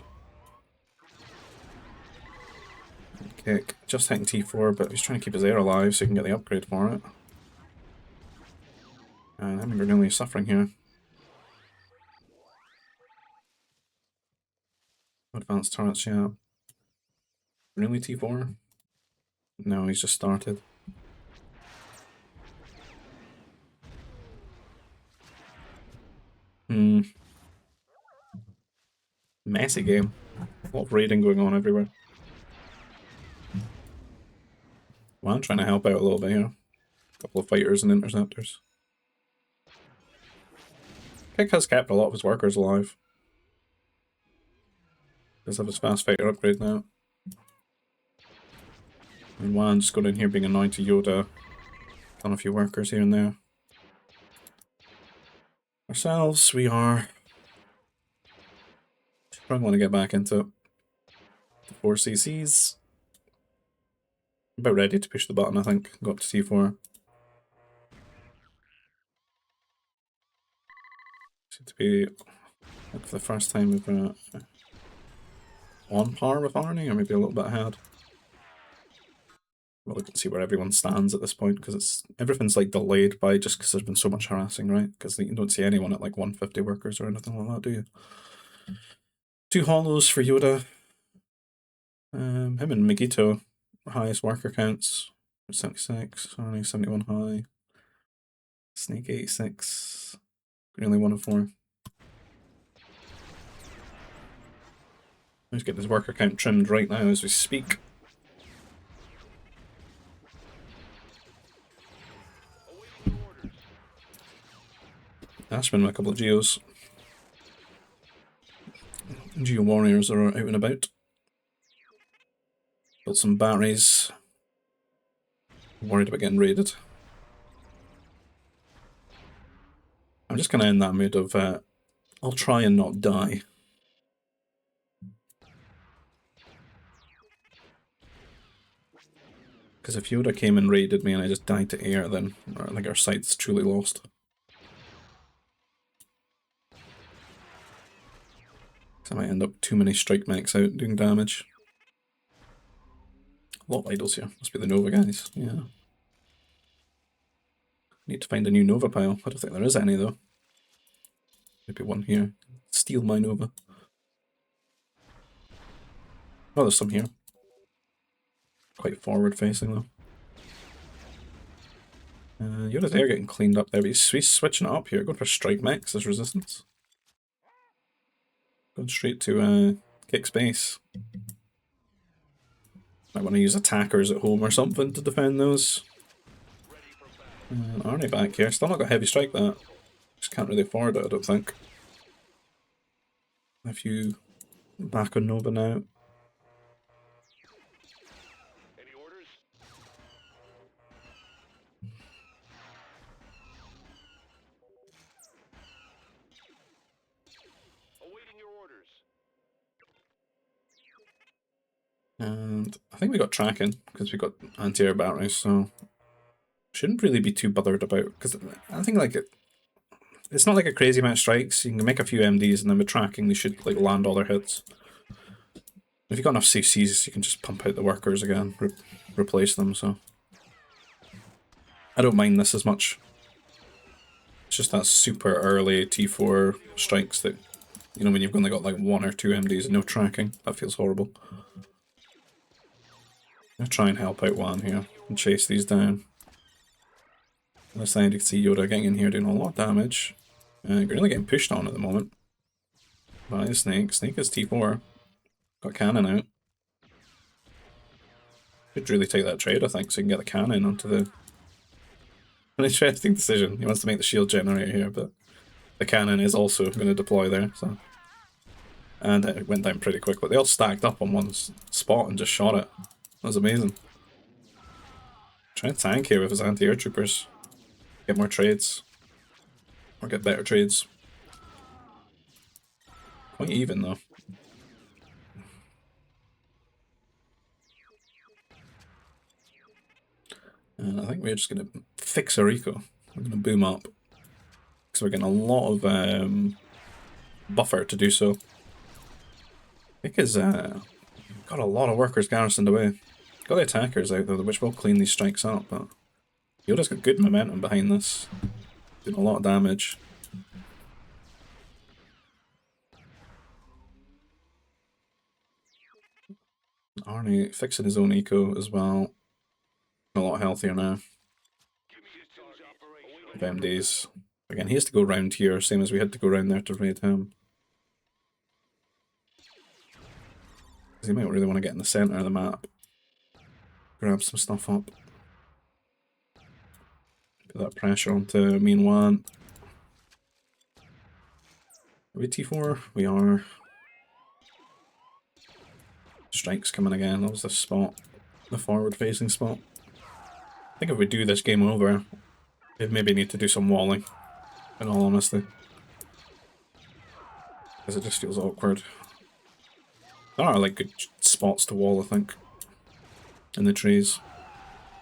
Kick. Just hitting T4, but he's trying to keep his air alive so he can get the upgrade for it. And I mean, we're nearly suffering here. Advanced turrets, yeah. Really T4? No, he's just started. Messy game. A lot of raiding going on everywhere. Well, I'm trying to help out a little bit here. A couple of fighters and interceptors. Kick has kept a lot of his workers alive. Does have his fast fighter upgrade now. And Wan just got in here being annoyed to Yoda. Done a few workers here and there. Ourselves, we are struggling to get back into 4 CCs. About ready to push the button, I think. Go up to T4. Seem to be, like, for the first time we've on par with Arnie, or maybe a little bit ahead. Well, we can see where everyone stands at this point, because everything's like delayed by just because there's been so much harassing, right? Because you don't see anyone at like 150 workers or anything like that, do you? 2 hollows for Yoda. Him and Megito, highest worker counts. 76, Arnie 71 high. Snake 86. Really 1 of 4. Let's get this worker count trimmed right now as we speak. Ashman with a couple of Geos. Geo warriors are out and about. Built some batteries. Worried about getting raided. I'm just kind of in that mood of, I'll try and not die. Because if Yoda came and raided me and I just died to air, then I think our site's truly lost. I might end up too many strike mechs out doing damage. A lot of idols here. Must be the Nova guys. Yeah. Need to find a new Nova pile. I don't think there is any though. Maybe one here. Steal my Nova. Oh, there's some here. Quite forward facing though. Yoda's air getting cleaned up there, but he's switching it up here. Going for strike mechs as resistance. Going straight to kick space. Might want to use attackers at home or something to defend those. Arnie back here. Still not got heavy strike that. Just can't really afford it, I don't think. A few back on Nova now. Any orders? Awaiting your orders. And I think we got tracking because we got anti-air batteries, so shouldn't really be too bothered about. Because I think like it's not like a crazy amount of strikes. You can make a few MDs, and then with tracking, they should like land all their hits. If you've got enough CCs, you can just pump out the workers again, replace them. So I don't mind this as much. It's just that super early T4 strikes that, you know, when you've only got like 1 or 2 MDs and no tracking, that feels horrible. I'm gonna try and help out Wan here and chase these down. On the side, you can see Yoda getting in here doing a lot of damage. You're really getting pushed on at the moment by the Snake. Snake is T4. Got cannon out. Should really take that trade, I think, so you can get the cannon onto the... An interesting decision. He wants to make the shield generator here, but the cannon is also going to deploy there, so. And it went down pretty quickly. They all stacked up on one spot and just shot it. That was amazing. Trying to tank here with his anti-air troopers. Get more trades. Or get better trades. Quite even though. And I think we're just going to fix our eco. We're going to boom up. Because we're getting a lot of buffer to do so. Because got a lot of workers garrisoned away. Got the attackers out though, which will clean these strikes up, but Yoda's got good momentum behind this. Doing a lot of damage. Arnie fixing his own eco as well. A lot healthier now. Of MDs. Again, he has to go round here, same as we had to go round there to raid him. Because he might really want to get in the centre of the map. Grab some stuff up. Put that pressure onto me and Wan. Are we T4? We are. Strikes coming again. That was the spot. The forward facing spot. I think if we do this game over, we maybe need to do some walling. In all honesty. Because it just feels awkward. There are like good spots to wall, I think. In the trees.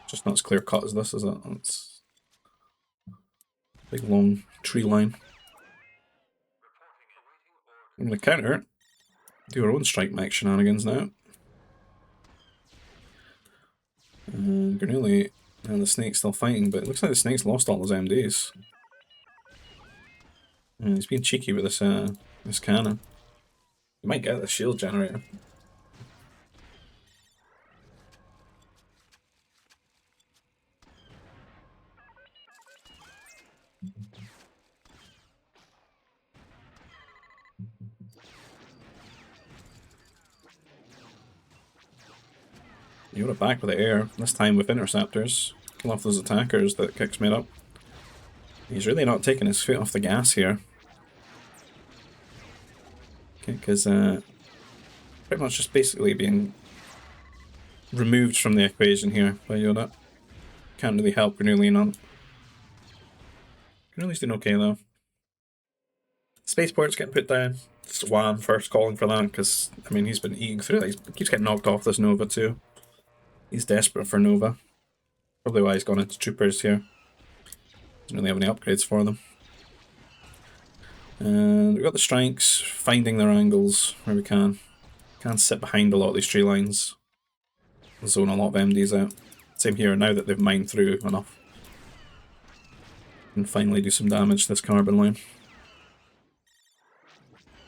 Just not as clear cut as this, is it? It's a big long tree line. I'm going to counter it. Do our own strike mech shenanigans now. And Granuli and the snake's still fighting, but it looks like the snake's lost all his MDs. And he's being cheeky with this this cannon. He might get the shield generator. Yoda back with the air, this time with interceptors. Kill off those attackers that Kik's made up. He's really not taking his foot off the gas here. Kik is pretty much just basically being removed from the equation here by Yoda. Can't really help Granuli none. Granuli's doing okay though. Spaceport's getting put down. It's Wham first calling for that because, I mean, he's been eating through that. He keeps getting knocked off this Nova too. He's desperate for Nova. Probably why he's gone into troopers here. Doesn't really have any upgrades for them. And we've got the strikes, finding their angles where we can. Can't sit behind a lot of these tree lines. Zone a lot of MDs out. Same here, now that they've mined through enough. And finally do some damage to this carbon line.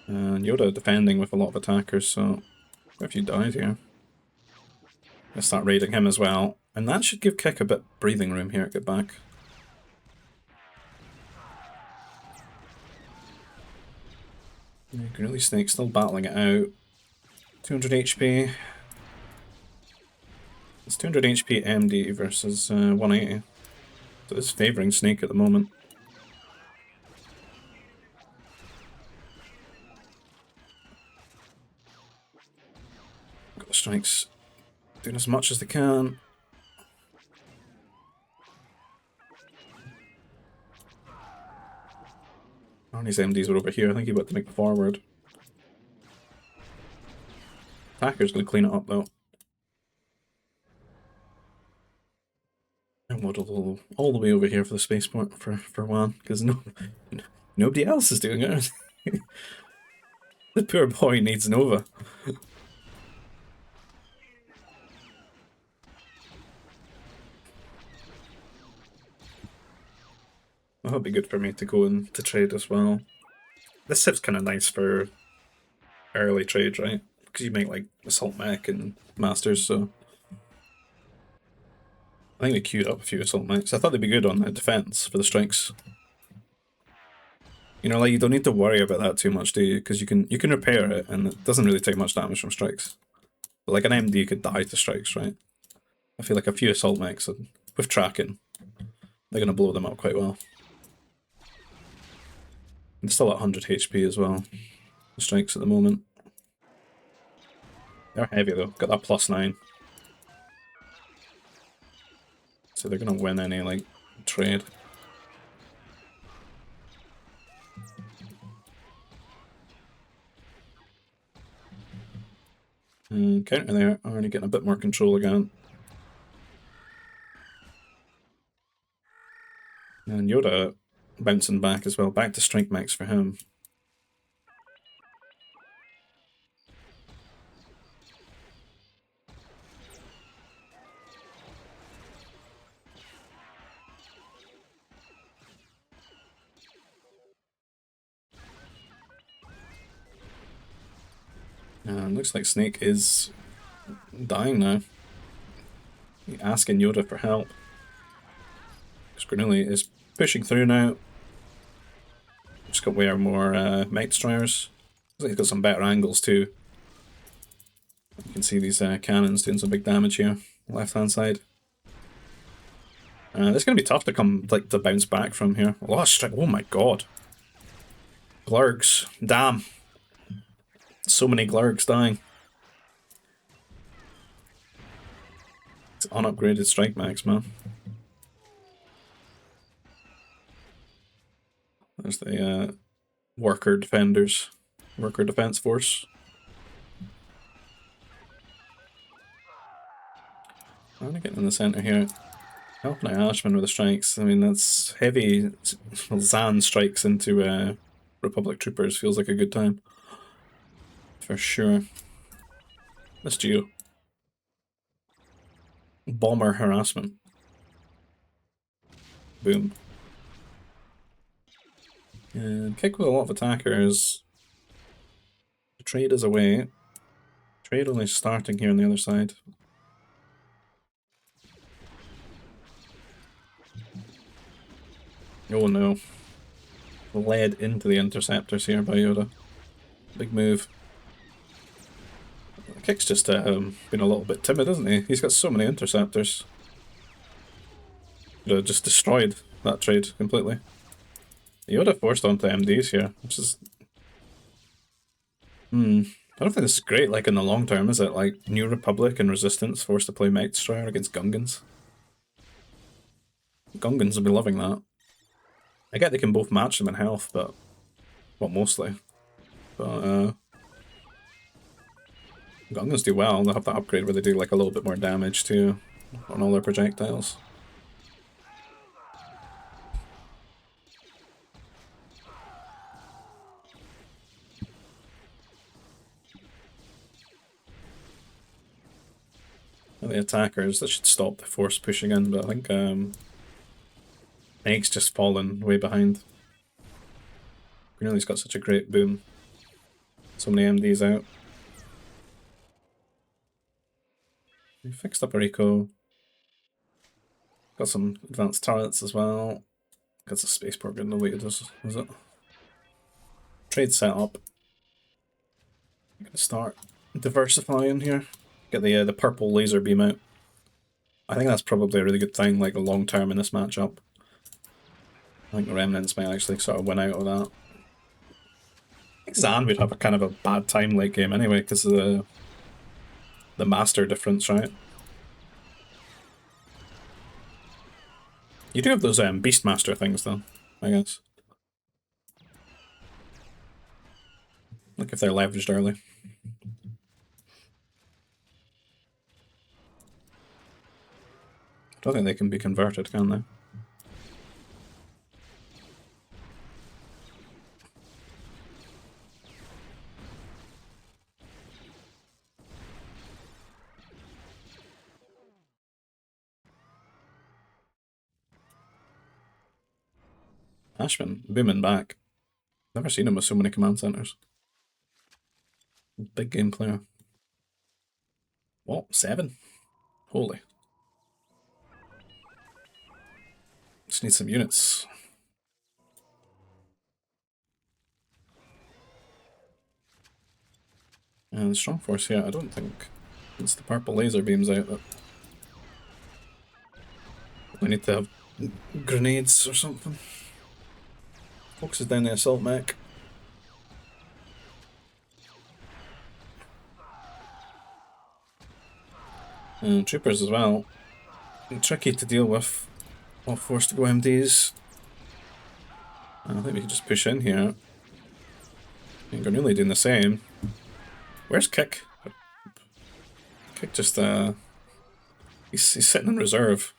And Yoda defending with a lot of attackers, so quite a few died here. Let's start raiding him as well. And that should give Kik a bit breathing room here at get back. Yeah, Granuli Snake still battling it out. 200 HP. It's 200 HP MD versus 180. So it's favouring Snake at the moment. Got the strikes doing as much as they can. Arnie's MDs were over here. I think he went to make the forward. Attacker's going to clean it up though. And waddle all the way over here for the spaceport for Wan, because nobody else is doing it. The poor boy needs Nova. That'll be good for me to go in to trade as well. This set's kind of nice for early trade, right? Because you make like Assault Mech and Masters, so... I think they queued up a few Assault Mechs. I thought they'd be good on the defense for the strikes. You know, like you don't need to worry about that too much, do you? Because you can repair it, and it doesn't really take much damage from strikes. But like an MD could die to strikes, right? I feel like a few Assault Mechs, with tracking, they're going to blow them up quite well. They're still at 100 HP as well. The strikes at the moment. They're heavy though, got that +9. So they're gonna win any, like, trade. And counter there, already getting a bit more control again. And Yoda bouncing back as well, back to strike max for him. And looks like Snake is dying now. Asking Yoda for help. Granulli is pushing through now. Just got way more Mech Destroyers. Looks like he's got some better angles too. You can see these cannons doing some big damage here, left hand side. It's gonna be tough to come to bounce back from here. Oh, strike! Oh my god! Glurgs, damn! So many Glurgs dying. It's unupgraded strike max, man. There's the worker defenders, worker defense force. I'm getting in the center here. Helping out Ashman with the strikes. I mean, that's heavy. Zan strikes into Republic troopers feels like a good time. For sure. This Geo. Bomber harassment. Boom. And kick with a lot of attackers. Trade is away. Trade only starting here on the other side. Oh no. Led into the interceptors here by Yoda. Big move. Kick's just been a little bit timid, isn't he? He's got so many interceptors. Yoda just destroyed that trade completely. Yoda forced onto MDs here, which is... I don't think this is great, like, in the long term, is it? Like, New Republic and Resistance forced to play Mech Destroyer against Gungans. Gungans will be loving that. I get they can both match them in health, but... well, mostly. But, Gungans do well, they'll have that upgrade where they do, like, a little bit more damage, too, on all their projectiles. The attackers, that should stop the force pushing in, but I think Egg's just fallen way behind. Granulli's got such a great boom. So many MDs out. We fixed up our eco. Got some advanced turrets as well. Got some spaceport getting awaited, is it? Trade set up. I'm gonna start diversifying here. Get the purple laser beam out. I think that's probably a really good thing, like long term in this matchup. I think the Remnants might actually sort of win out of that. I think Zan would have a kind of a bad time late game anyway, because of the master difference, right? You do have those Beastmaster things though, I guess. Like if they're leveraged early. I don't think they can be converted, can they? Ashman, booming back. Never seen him with so many command centers. Big game player. What? 7? Holy. Just need some units. And strong force here, I don't think it's the purple laser beams out that we need to have grenades or something. Focuses down the assault mech. And troopers as well. Tricky to deal with. All forced to go MDs. I think we can just push in here. And Granuli doing the same. Where's Kick? Kick just, he's sitting in reserve.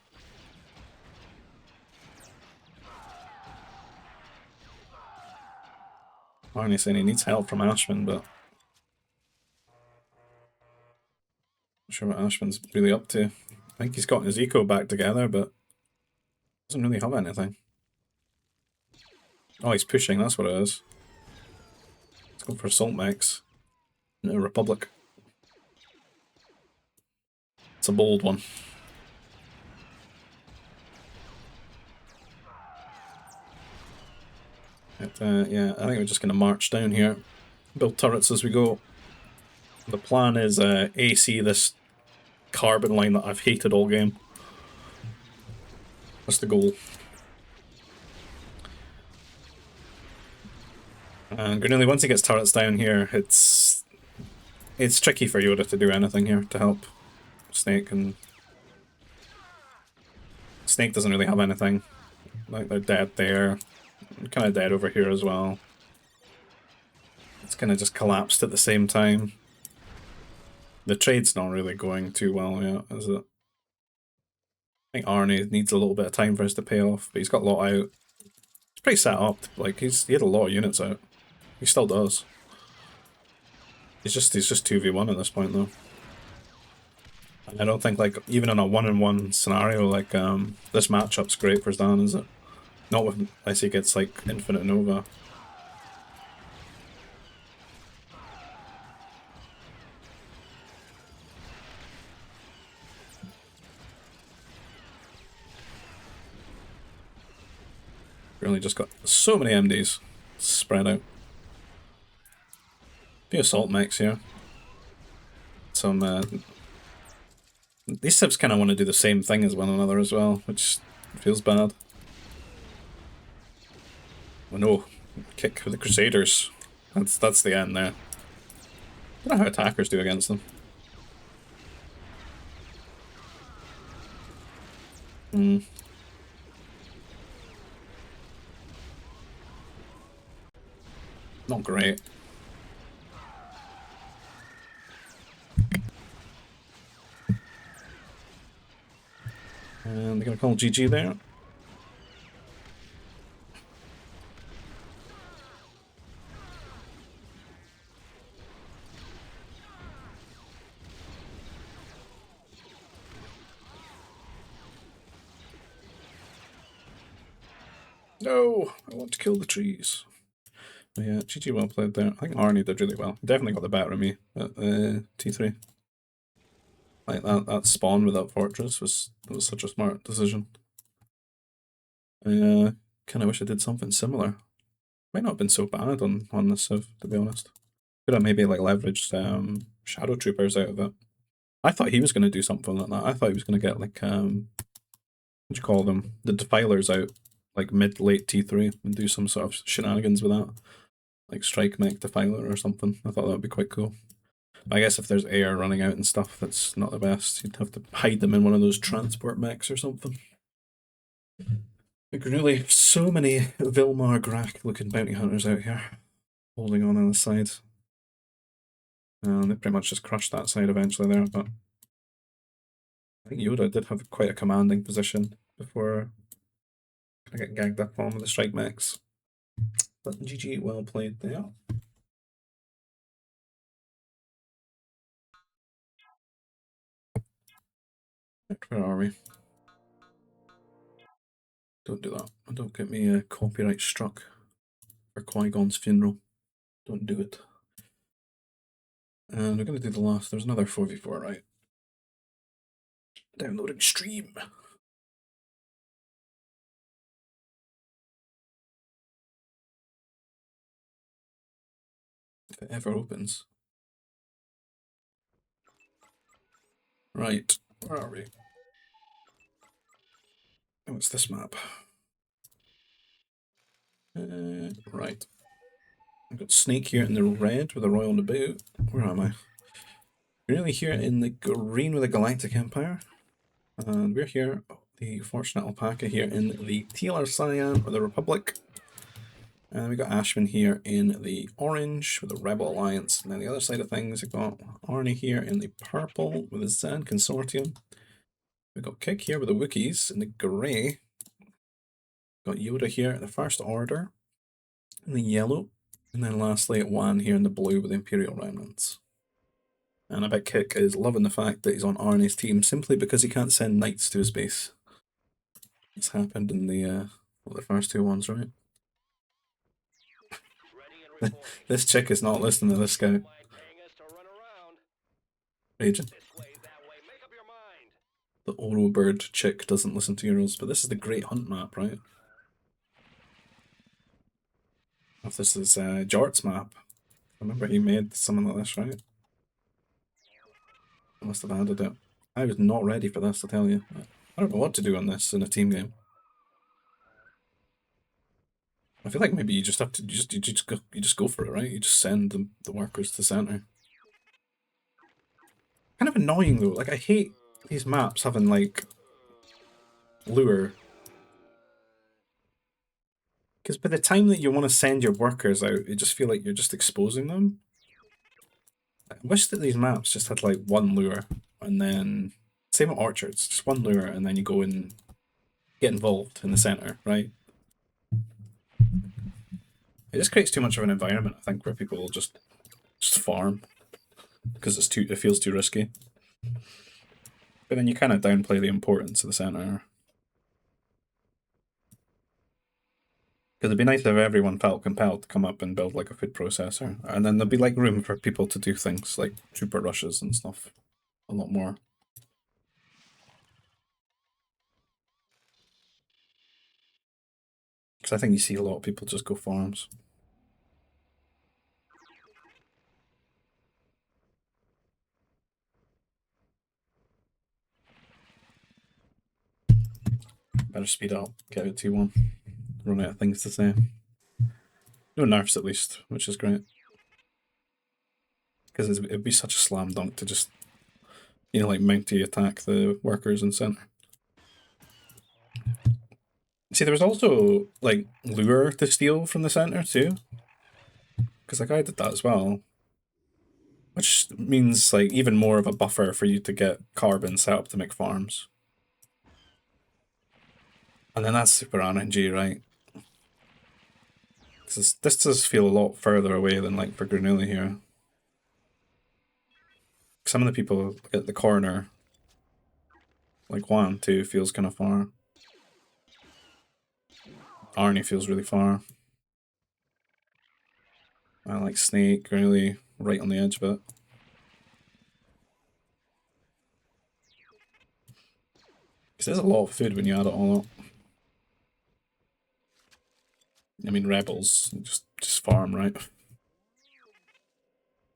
Arnie saying he needs help from Ashman, but not sure what Ashman's really up to. I think he's gotten his eco back together, but doesn't really have anything. Oh, he's pushing, that's what it is. Let's go for Assault Mechs. No, Republic. It's a bold one. But, yeah, I think we're just going to march down here. Build turrets as we go. The plan is AC this carbon line that I've hated all game. That's the goal. And Granuli, once he gets turrets down here, it's tricky for Yoda to do anything here to help Snake, and Snake doesn't really have anything. Like, they're dead there. Kind of dead over here as well. It's kind of just collapsed at the same time. The trade's not really going too well yet, is it? I think Arnie needs a little bit of time for us to pay off, but he's got a lot out. He's pretty set up. Like, he had a lot of units out. He still does. He's just 2v1 at this point though. And I don't think, like, even in a 1-on-1 scenario, like, this matchup's great for Zdan, is it? Not with, unless he gets, like, Infinite Nova. Really just got so many MDs spread out. Few assault mechs here. Some, these civs kind of want to do the same thing as one another as well, which feels bad. Oh no, Kick with the Crusaders. That's the end there. I don't know how attackers do against them. Not great. And they're gonna call GG there. No, I want to kill the trees. But yeah, GG well played there. I think Arnie did really well. Definitely got the better of me at T3. Like that spawn with that fortress was such a smart decision. I kind of wish I did something similar. Might not have been so bad on this Civ, to be honest. Could have maybe like leveraged Shadow Troopers out of it. I thought he was going to do something like that. I thought he was going to get like what do you call them? The Defilers out like mid-late T3 and do some sort of shenanigans with that. Like Strike Mech Defiler or something. I thought that would be quite cool. I guess if there's air running out and stuff, that's not the best. You'd have to hide them in one of those transport mechs or something. Really, so many Vilmar Grak looking bounty hunters out here, holding on the side. And they pretty much just crushed that side eventually there, but I think Yoda did have quite a commanding position before I get gagged up on with the strike mechs. But GG, well played there. Where are we? Don't do that. Don't get me copyright struck for Qui-Gon's funeral. Don't do it. And we're going to do the last. There's another 4v4, right? Downloading stream. If it ever opens. Right, where are we? Oh, it's this map. Right. I've got Snake here in the red with a Royal Naboo. Where am I? Really here in the green with the Galactic Empire. And we're here, the Fortunate Alpaca here in the teal cyan with the Republic. And we got Ashman here in the orange with the Rebel Alliance. And then the other side of things, we've got Arnie here in the purple with the Zan Consortium. We've got Kick here with the Wookiees in the grey. Got Yoda here in the First Order in the yellow. And then lastly, Wan here in the blue with the Imperial Remnants. And I bet Kick is loving the fact that he's on Arnie's team simply because he can't send knights to his base. It's happened in the first two ones, right? This chick is not listening to this guy. Raging. The Oro Bird chick doesn't listen to heroes, but this is the Great Hunt map, right? If this is Jort's map. I remember he made something like this, right? I must have added it. I was not ready for this, I tell you. I don't know what to do on this in a team game. I feel like maybe you just have to you just go for it, right? You just send the workers to center. Kind of annoying though. Like I hate these maps having like lure. Because by the time that you want to send your workers out, you just feel like you're just exposing them. I wish that these maps just had like one lure, and then same with orchards, just one lure, and then you go and get involved in the center, right? It just creates too much of an environment, I think, where people will just farm because it feels too risky. But then you kind of downplay the importance of the center. Because it'd be nice if everyone felt compelled to come up and build like a food processor, and then there'd be like room for people to do things like trooper rushes and stuff a lot more. Because I think you see a lot of people just go farms. Better speed up, get out T1. Run out of things to say. No nerfs at least, which is great. Because it'd be such a slam dunk to just, you know, like mounty attack the workers in center. See, there was also like lure to steal from the center too. Because like I did that as well. Which means like even more of a buffer for you to get carbon set up to make farms. And then that's super RNG, right? Because this does feel a lot further away than like for Granula here. Some of the people at the corner, like 1, 2, feels kind of far. Arnie feels really far. I like Snake, really right on the edge of it. Because there's a lot of food when you add it all up. I mean, rebels, just farm, right?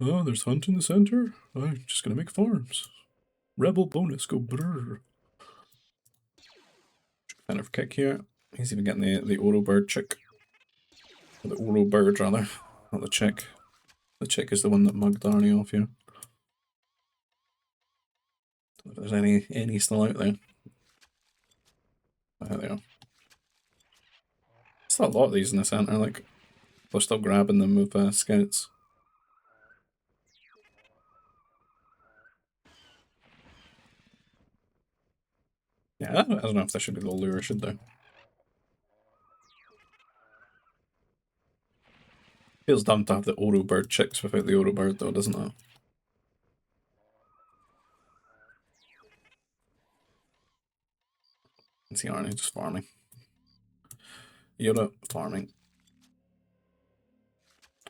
Oh, there's Hunt in the center? I'm just gonna make farms. Rebel bonus, go brrr. Kind of kick here. He's even getting the Oro Bird chick. Or the Oro Bird, rather. Not the chick. The chick is the one that mugged Arnie off here. If there's any still out there. There they are. Still a lot of these in the center, like, they're still grabbing them with scouts. Yeah, I don't know if there should be the lure, should there? Feels dumb to have the Oro Bird chicks without the Oro Bird, though, doesn't it? I see Arnie just farming. Yoda farming.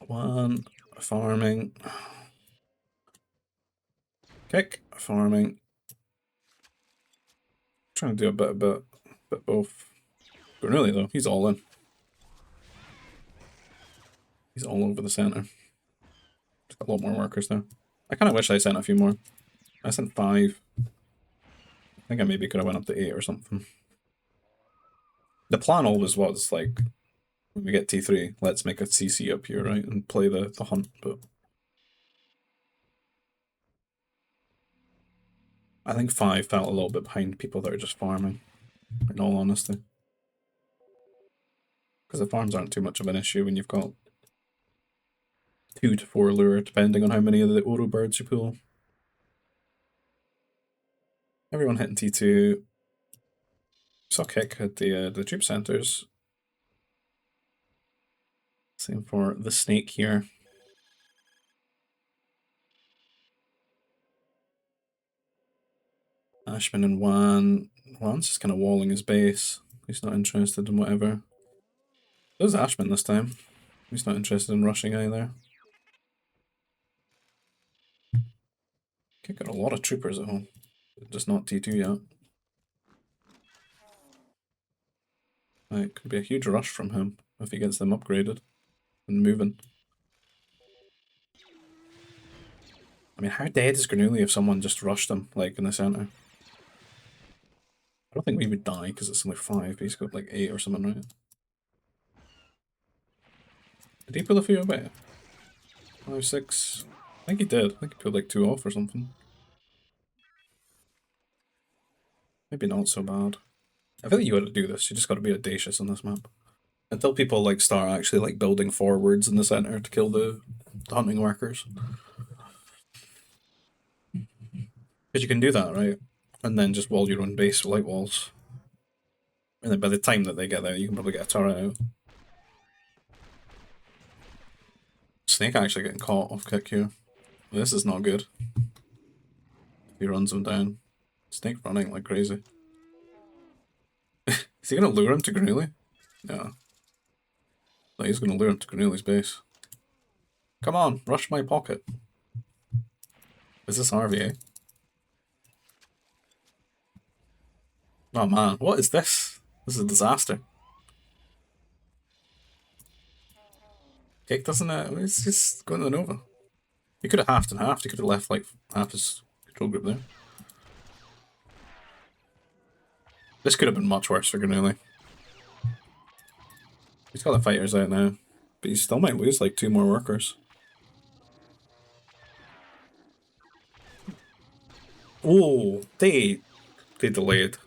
1 farming. Kick farming. Trying to do a bit both. But really though, he's all in. He's all over the center. There's got a lot more workers there. I kind of wish I sent a few more. I sent 5. I think I maybe could have went up to 8 or something. The plan always was like when we get T3, let's make a CC up here, right, and play the hunt, but I think 5 felt a little bit behind people that are just farming, in all honesty. Because the farms aren't too much of an issue when you've got 2 to 4 lure, depending on how many of the Oro birds you pull. Everyone hitting T2. Saw kick at the troop centers. Same for the snake here. Ashman and Juan's just kind of walling his base. He's not interested in whatever. There's Ashman this time. He's not interested in rushing either. Got a lot of troopers at home. Just not T2 yet. It could be a huge rush from him if he gets them upgraded and moving. I mean, how dead is Granuli if someone just rushed him, like, in the center? I don't think we would die because it's only 5, but he's got like 8 or something, right? Did he pull a few away? 5, 6? I think he did. I think he pulled like 2 off or something. Maybe not so bad. I feel like you gotta do this. You just gotta be audacious on this map. Until people like start actually like building forwards in the center to kill the hunting workers. Because you can do that, right? And then just wall your own base with light walls. And then by the time that they get there, you can probably get a turret out. Snake actually getting caught off kick here. This is not good. He runs him down. Snake running like crazy. Is he gonna lure him to Granuli? Yeah. No, he's gonna lure him to Granuli's base. Come on, rush my pocket. Is this RVA? Oh man, what is this? This is a disaster. Cake doesn't it's just going to the Nova. He could have halved and halved, he could have left like half his control group there. This could have been much worse for Granuli. He's got the fighters out now, but he still might lose like 2 more workers. Oh, they delayed.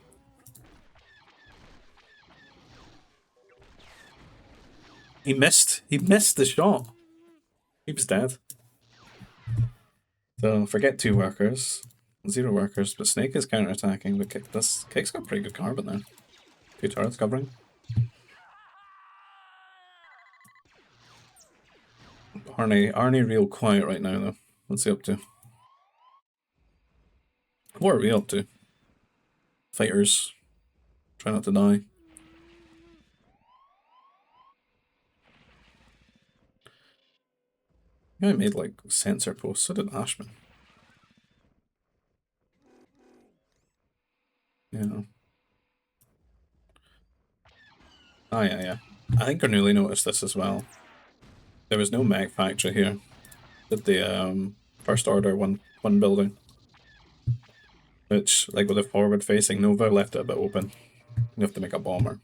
He missed the shot. He was dead. So forget 2 workers, 0 workers, but Snake is counter-attacking, but Kick's got pretty good carbon there. 2 turrets covering. Arnie real quiet right now though. What's he up to? What are we up to? Fighters. Try not to die. I made like sensor posts, so did Ashman. Yeah. Oh yeah. I think Cornelia noticed this as well. There was no mech factory here. Did the first order one building. Which, like with a forward facing Nova, left it a bit open. You have to make a bomber.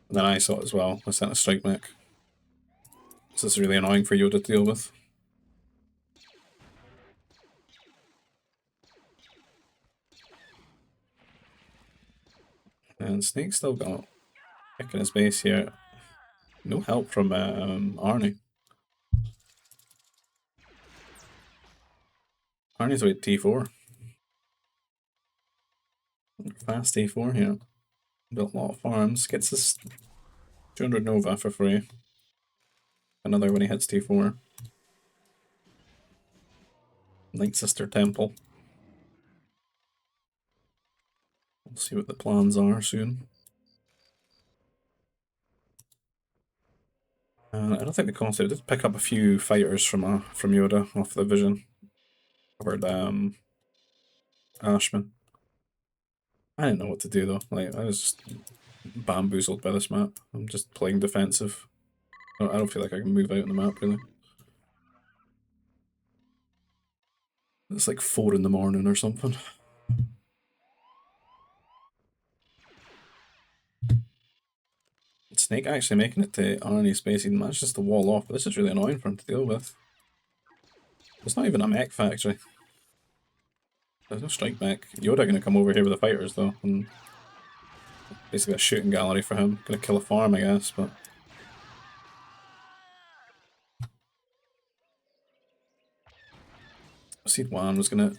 And then I saw it as well. I sent a strike mech. This is really annoying for Yoda to deal with. And Snake's still got kick in his base here. No help from Arnie. Arnie's with T4. Fast T4 here. Built a lot of farms. Gets us 200 Nova for free. Another when he hits T4. Night Sister Temple. We'll see what the plans are soon. I don't think the concept did pick up a few fighters from Yoda off the vision. Covered Ashman. I didn't know what to do though. Like I was just bamboozled by this map. I'm just playing defensive. I don't feel like I can move out on the map really. It's like 4 in the morning or something. It's Snake actually making it to Arnie's base. He manages to wall off, but this is really annoying for him to deal with. It's not even a mech factory. There's no strike mech. Yoda gonna come over here with the fighters though, and basically a shooting gallery for him. Gonna kill a farm, I guess, but Seed 1 was gonna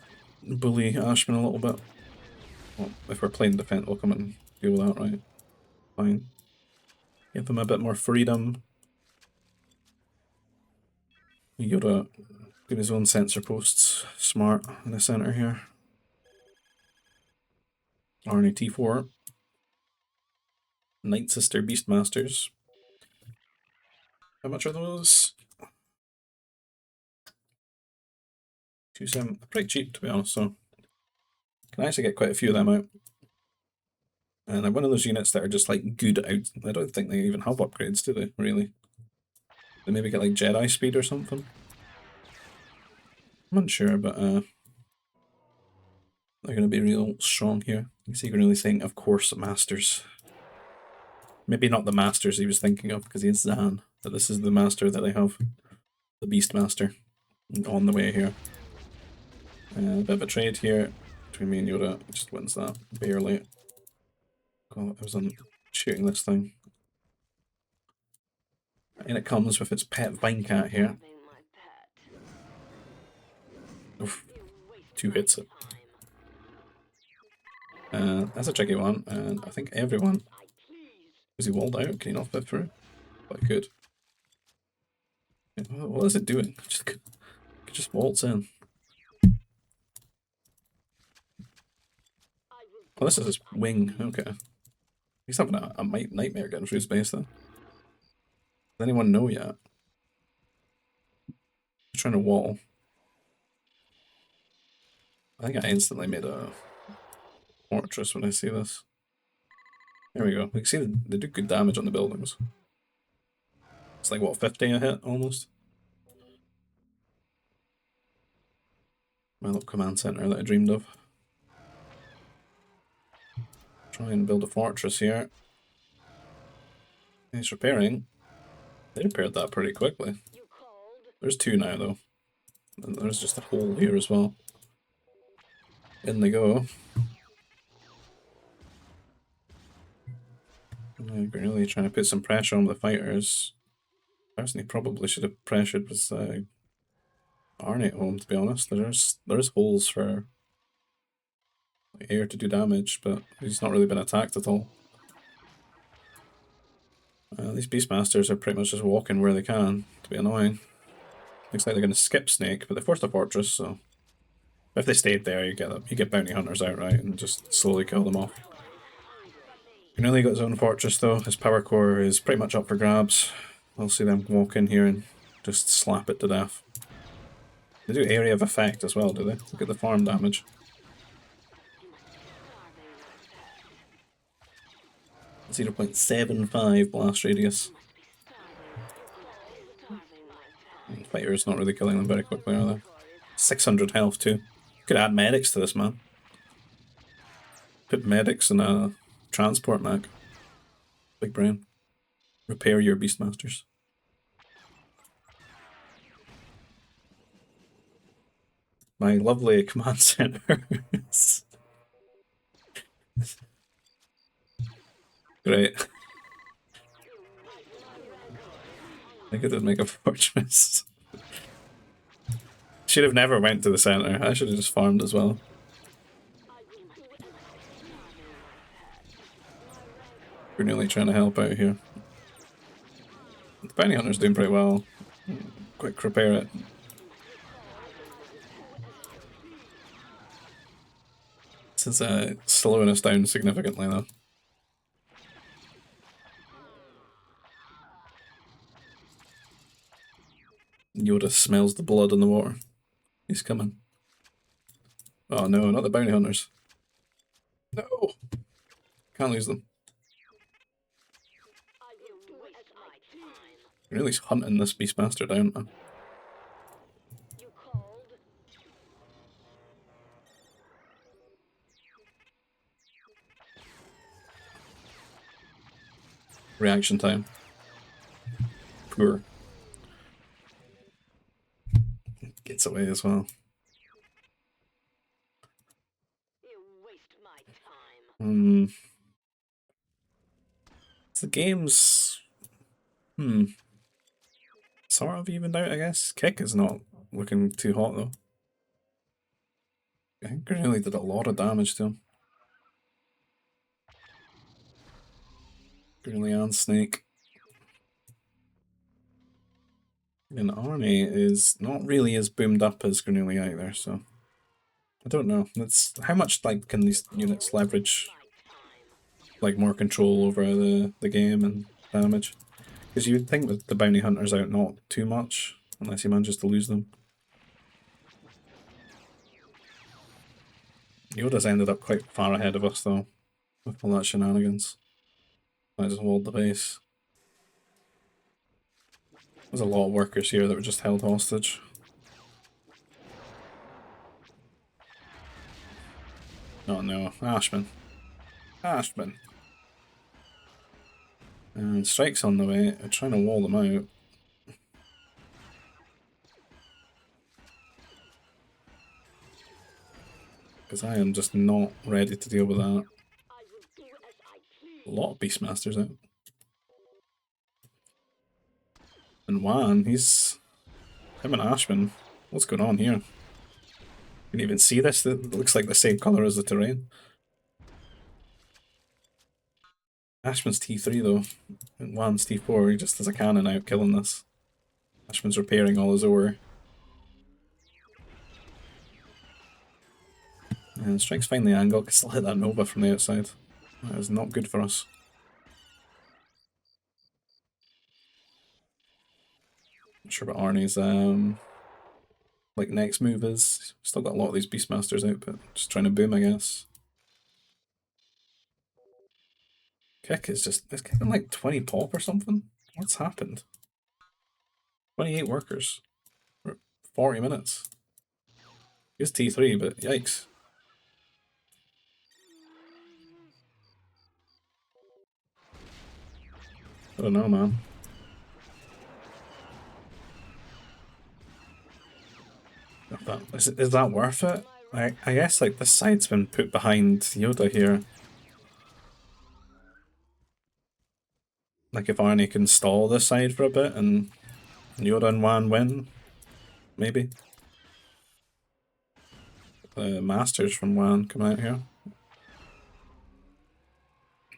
bully Ashman a little bit. Well, if we're playing defense, we'll come and deal with that, right? Fine. Give them a bit more freedom. Yoda do his own sensor posts. Smart in the center here. Arnie T4. Night Sister Beastmasters. How much are those? 2.7. Pretty cheap, to be honest, so can actually get quite a few of them out. And they're one of those units that are just like good out. I don't think they even have upgrades, do they, really? They maybe get like Jedi speed or something? I'm unsure, but they're going to be real strong here. You see, really saying, of course, Masters. Maybe not the Masters he was thinking of, because he is Zan, but this is the Master that they have. The Beastmaster. On the way here. A bit of a trade here between me and Yoda. He just wins that, barely. God, I was on shooting this thing. And it comes with its pet vine cat here. Oof. 2 hits it. That's a tricky one, and I think everyone... Was he walled out? Can he not fit through? But I could. What is it doing? Just waltz in. Oh, this is his wing. Okay. He's having a nightmare getting through space, though. Does anyone know yet? He's trying to wall. I think I instantly made a fortress when I see this. There we go. We can see they do good damage on the buildings. It's like, what, 50 a hit, almost? My little command center that I dreamed of. Try and build a fortress here. He's repairing. They repaired that pretty quickly. There's 2 now, though. And there's just a hole here as well. In they go. I'm really trying to put some pressure on the fighters. Personally, probably should have pressured with Arnie at home, to be honest. There's holes for air to do damage, but he's not really been attacked at all. These Beastmasters are pretty much just walking where they can, to be annoying. Looks like they're going to skip Snake, but they forced a fortress, so... If they stayed there, you get bounty hunters out, right, and just slowly kill them off. Nearly got his own fortress, though. His power core is pretty much up for grabs. We'll see them walk in here and just slap it to death. They do area of effect as well, do they? Look at the farm damage. 0.75 blast radius. And fighters not really killing them very quickly, are they? 600 health too. Could add medics to this, man. Put medics in a transport mech. Big brain. Repair your Beastmasters. My lovely command centers. Great. I could make a fortress. Should have never went to the center. I should have just farmed as well. We're nearly trying to help out here. The bounty hunter's doing pretty well. Quick repair it. This is slowing us down significantly though. Yoda smells the blood in the water. He's coming. Oh no, not the bounty hunters. No! Can't lose them. Really hunting this Beastmaster down, man. Reaction time. Poor. Gets away as well. You waste my time. The game's sort of evened out, I guess. Kick is not looking too hot though. I think it really did a lot of damage to him. Gurley and Snake. And Arnie is not really as boomed up as Granuli either, so I don't know. That's how much like can these units leverage like more control over the game and damage? Because you would think with the bounty hunters out, not too much, unless he manages to lose them. Yoda's ended up quite far ahead of us though, with all that shenanigans. I just walled the base. There's a lot of workers here that were just held hostage. Oh no, Ashman. Ashman. And Strike's on the way. I'm trying to wall them out. Because I am just not ready to deal with that. A lot of Beastmasters out. And Juan, he's... him and Ashman. What's going on here? Can you even see this? It looks like the same colour as the terrain. Ashman's T3 though. And Juan's T4. He just has a cannon out killing this. Ashman's repairing all his ore. And Strike's find the angle. Can still hit that Nova from the outside. That is not good for us. Not sure what Arnie's like next move is. Still got a lot of these Beastmasters out, but just trying to boom, I guess. Kick is just, it's getting like 20 pop or something. What's happened? 28 workers for 40 minutes. He's T3, but yikes. I don't know, man. Is that worth it? I guess like this side's been put behind Yoda here. Like if Arnie can stall this side for a bit and Yoda and Wan win, maybe. The Masters from Wan come out here.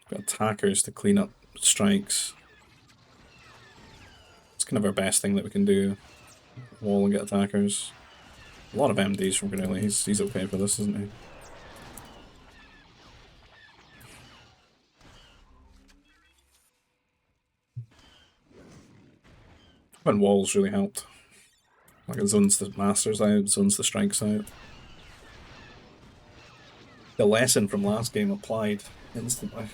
Got attackers to clean up strikes. It's kind of our best thing that we can do. Wall and get attackers. A lot of MDs from Granelli. He's okay for this, isn't he? When walls really helped. Like it zones the Masters out, zones the strikes out. The lesson from last game applied instantly.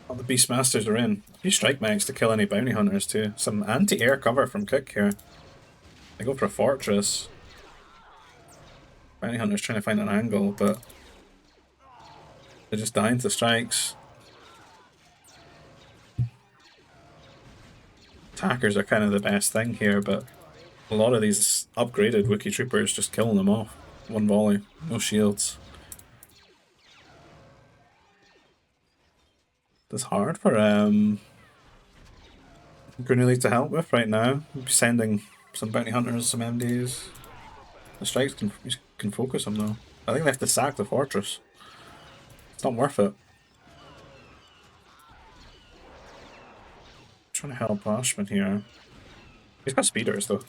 Oh, the Beastmasters are in. A few strike mechs to kill any bounty hunters too. Some anti-air cover from Kick here. They go for a fortress. Bounty hunters trying to find an angle, but they're just dying to strikes. Attackers are kind of the best thing here, but a lot of these upgraded Wookiee troopers just killing them off. One volley, no shields. It's hard for Granuli to help with right now. We'll be sending some bounty hunters, some MDs. The strikes can focus them though. I think they have to sack the fortress. It's not worth it. Trying to help Ashman here. He's got speeders though.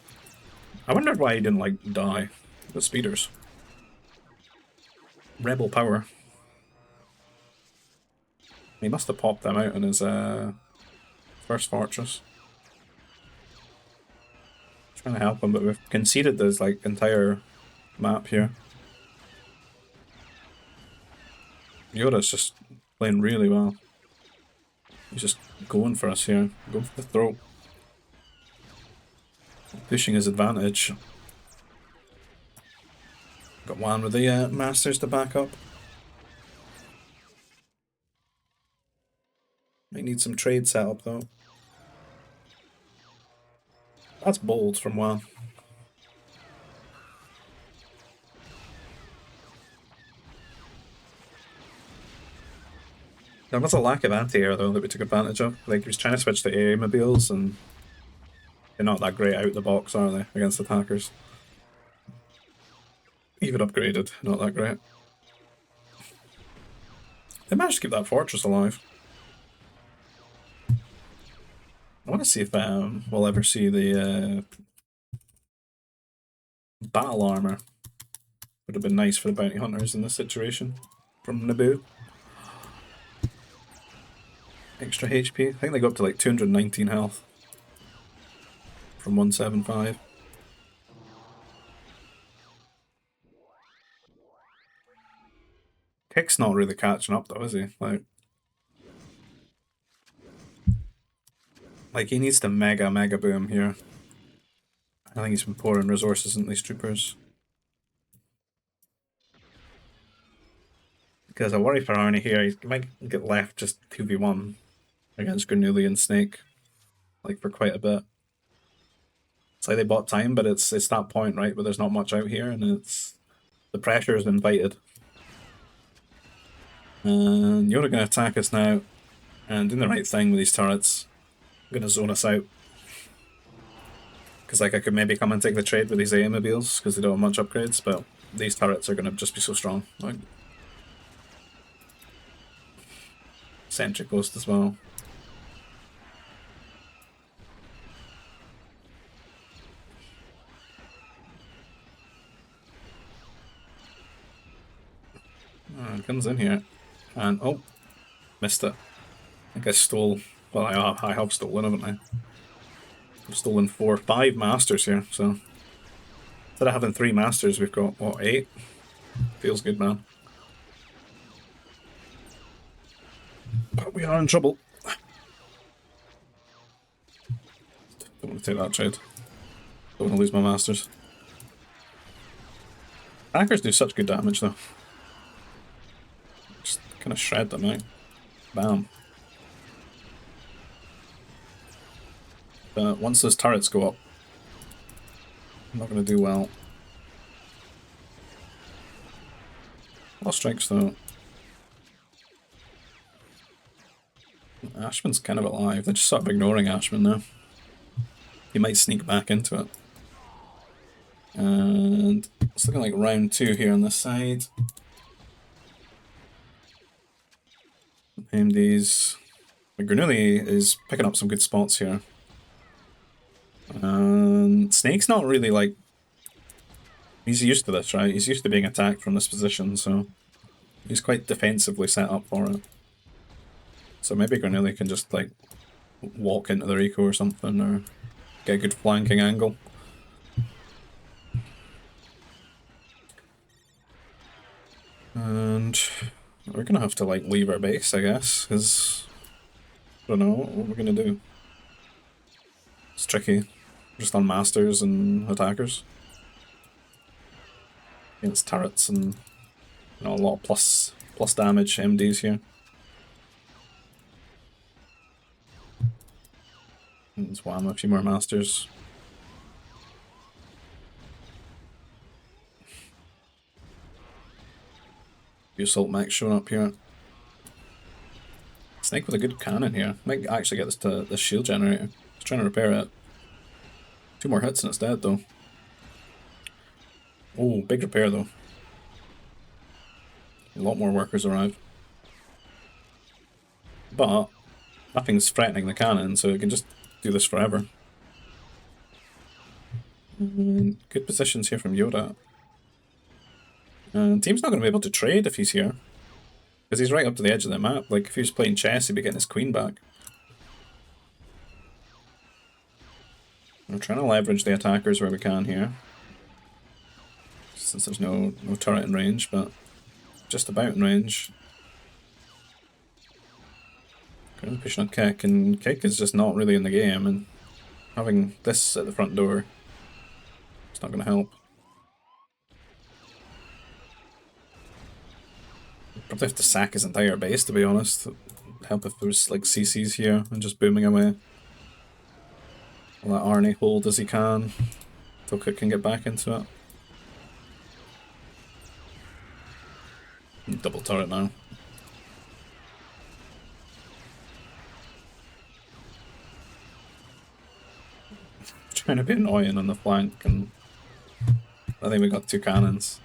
I wondered why he didn't like die. The speeders. Rebel power. He must have popped them out in his first fortress. Trying to help him, but we've conceded this like entire map here. Yoda's just playing really well. He's just going for us here, going for the throat. Pushing his advantage. Got one with the Masters to back up. Might need some trade setup though. That's bold from WoW. There was a lack of anti-air though that we took advantage of. Like he was trying to switch to air mobiles and they're not that great out the box, are they, against attackers? Even upgraded, not that great. They managed to keep that fortress alive. I want to see if we'll ever see the battle armor. Would have been nice for the bounty hunters in this situation from Naboo. Extra HP. I think they go up to like 219 health from 175. Kick's not really catching up though, is he? Like he needs to mega boom here. I think he's been pouring resources into these troopers. Because I worry for Arnie here, he might get left just 2v1 against Granuli and Snake. Like for quite a bit. It's like they bought time, but it's that point, right, where there's not much out here and it's the pressure is invited. And you're gonna attack us now and doing the right thing with these turrets. I'm gonna zone us out. Because like I could maybe come and take the trade with these AA mobiles because they don't have much upgrades, but these turrets are gonna just be so strong. Like Sentry Post as well. It comes in here, and oh, missed it. I think I stole. Well, I have stolen, haven't I? I've stolen 5 masters here. So instead of having 3 masters, we've got what, 8? Feels good, man. But we are in trouble. Don't want to take that trade. Don't want to lose my masters. Hackers do such good damage though. Just kind of shred them out. Bam. But once those turrets go up, I'm not going to do well. Lost strikes though. Ashman's kind of alive. They're just sort of ignoring Ashman now. He might sneak back into it. And it's looking like round 2 here on this side. AMD's... Granuli is picking up some good spots here. And Snake's not really like... He's used to this, right? He's used to being attacked from this position, so... He's quite defensively set up for it. So maybe Granuli can just like walk into their eco or something, or get a good flanking angle. And we're gonna have to like leave our base, I guess, because I don't know what we're gonna do. It's tricky, just on masters and attackers against turrets and a lot of plus damage MDs here. Let's wham a few more masters. The assault mech showing up here. Snake with a good cannon here. Might actually get this to the shield generator. Just trying to repair it. 2 more hits and it's dead though. Oh, big repair though. A lot more workers arrive. But nothing's threatening the cannon, so it can just do this forever. And good positions here from Yoda. And team's not going to be able to trade if he's here. Because he's right up to the edge of the map. Like, if he was playing chess, he'd be getting his queen back. We're trying to leverage the attackers where we can here. Since there's no turret in range, but just about in range. Currently pushing on Kick, and Kick is just not really in the game, and having this at the front door, it's not going to help. Probably have to sack his entire base, to be honest. help if there's like CCs here and just booming away. I'll let Arnie hold as he can until Cook can get back into it. Double turret now. Trying to be annoying on the flank, and I think we got 2 cannons.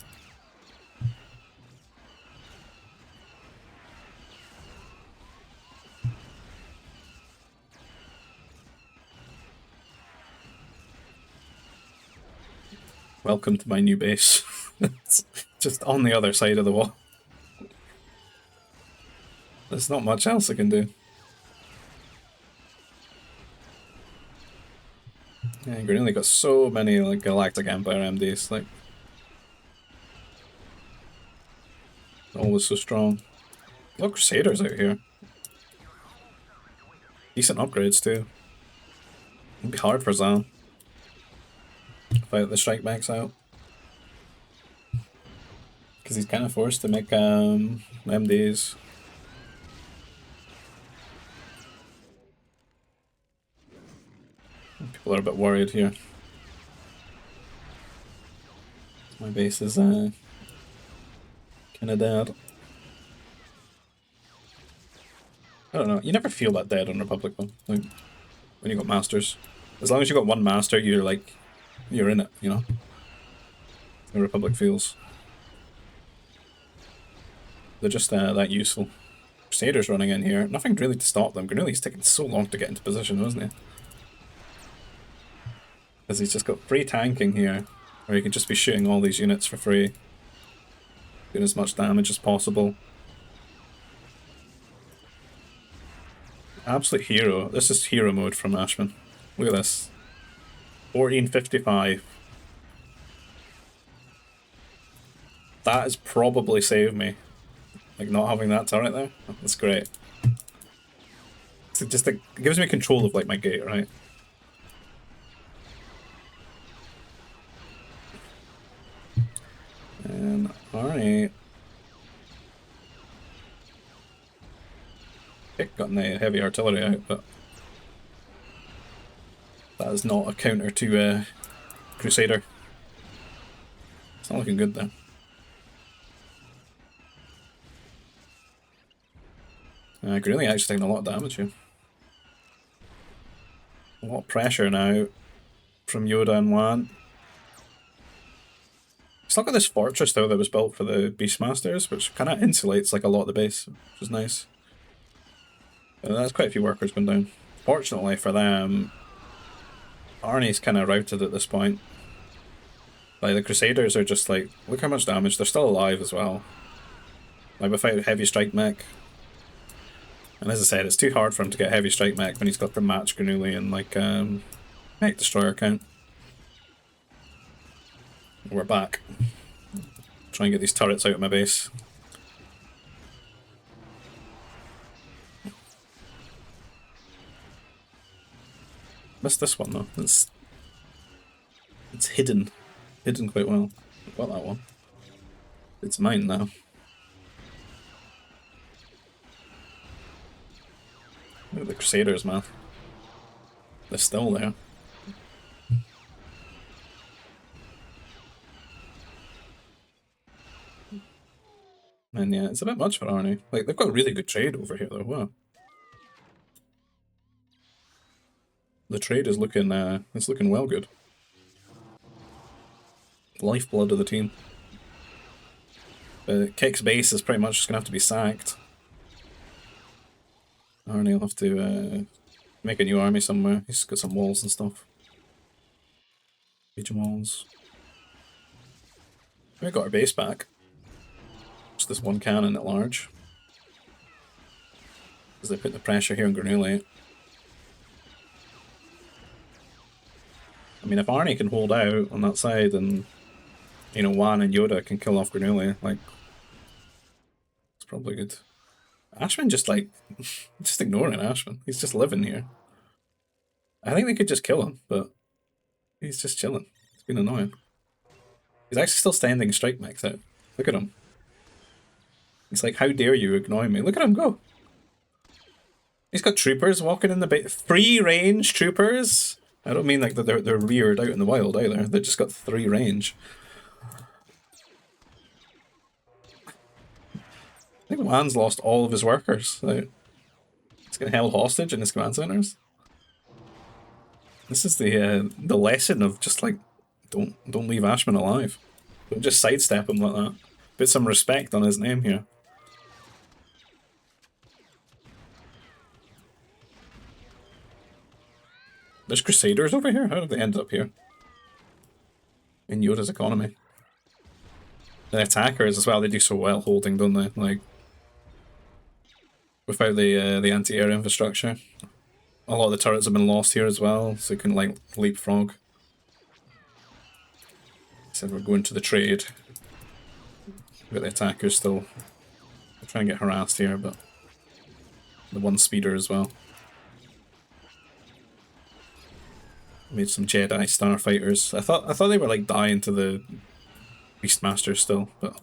Welcome to my new base. It's just on the other side of the wall. There's not much else I can do. Yeah, Greenley got so many like Galactic Empire MDs, like always so strong. A lot of Crusaders out here. Decent upgrades too. It'd be hard for Zan. Fight the strike max out. Because he's kind of forced to make MDs. People are a bit worried here. My base is kind of dead. I don't know. You never feel that dead on Republic though. Like when you got masters, as long as you got one master, you're like you're in it. You know. The Republic feels. They're just that useful. Crusaders running in here. Nothing really to stop them. Granulli's taking so long to get into position, wasn't he? Because he's just got free tanking here, where he can just be shooting all these units for free. Doing as much damage as possible. Absolute hero. This is hero mode from Ashman. Look at this. 1455. That has probably saved me. Like not having that turret there. That's great. It just like, it gives me control of like my gate, right? And alright. Gotten the heavy artillery out, but that is not a counter to Crusader. It's not looking good though. Greeley actually taking a lot of damage here. A lot of pressure now from Yoda and Wan. It's not got this fortress though that was built for the Beastmasters, which kind of insulates like a lot of the base, which is nice. That's quite a few workers going down. Fortunately for them, Arnie's kind of routed at this point. Like the Crusaders are just like, look how much damage, they're still alive as well. Like without heavy strike mech. And as I said, it's too hard for him to get heavy strike mech when he's got the match Granulli and like mech destroyer count. We're back. Try and get these turrets out of my base. Missed this one though. It's hidden. Hidden quite well. I've got that one. It's mine now. Look at the Crusaders, man. They're still there. And yeah, it's a bit much for Arnie. Like, they've got really good trade over here though, wow. The trade is looking, it's looking well good. Lifeblood of the team. Kick's base is pretty much just gonna have to be sacked. Arnie will have to make a new army somewhere. He's got some walls and stuff. Legion walls. We got our base back. Just this one cannon at large. Because they put the pressure here on Granulli. I mean, if Arnie can hold out on that side and, you know, Wan and Yoda can kill off Granulli, like, it's probably good. Ashman just, like, just ignoring Ashman. He's just living here. I think they could just kill him, but he's just chilling. It's been annoying. He's actually still standing strike mechs out. Look at him. He's like, how dare you ignore me? Look at him go! He's got troopers walking in the bait. Free range troopers? I don't mean like that they're reared out in the wild either. They've just got 3 range. I think Wan's lost all of his workers. Like, he's getting held hostage in his command centers. This is the lesson of just like don't leave Ashman alive. Don't just sidestep him like that. Put some respect on his name here. There's Crusaders over here? How did they end up here? In Yoda's economy. The attackers as well, they do so well holding, don't they? Like, without the anti-air infrastructure. A lot of the turrets have been lost here as well, so you can like leapfrog. So we're going to the trade. But the attackers still trying to get harassed here, but the 1 speeder as well. Made some Jedi starfighters. I thought they were like dying to the Beastmasters still, but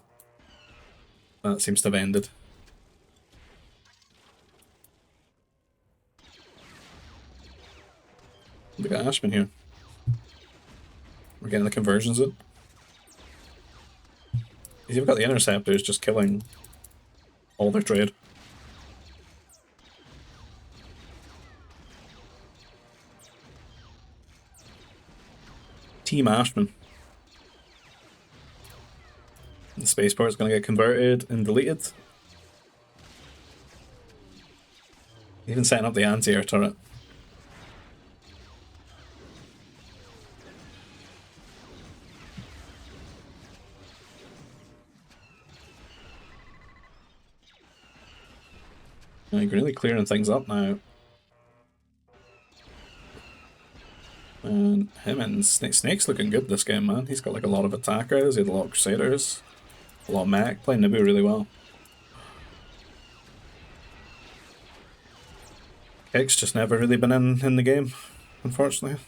that seems to have ended. We got Ashman here. We're getting the conversions in. He's even got the interceptors just killing all their trade. Team Ashman. The spaceport is going to get converted and deleted. Even setting up the anti-air turret. Like, really clearing things up now. And him and Snake's looking good this game, man. He's got like a lot of attackers, he had a lot of Crusaders, a lot of mech, playing Naboo really well. Kick's just never really been in the game, unfortunately.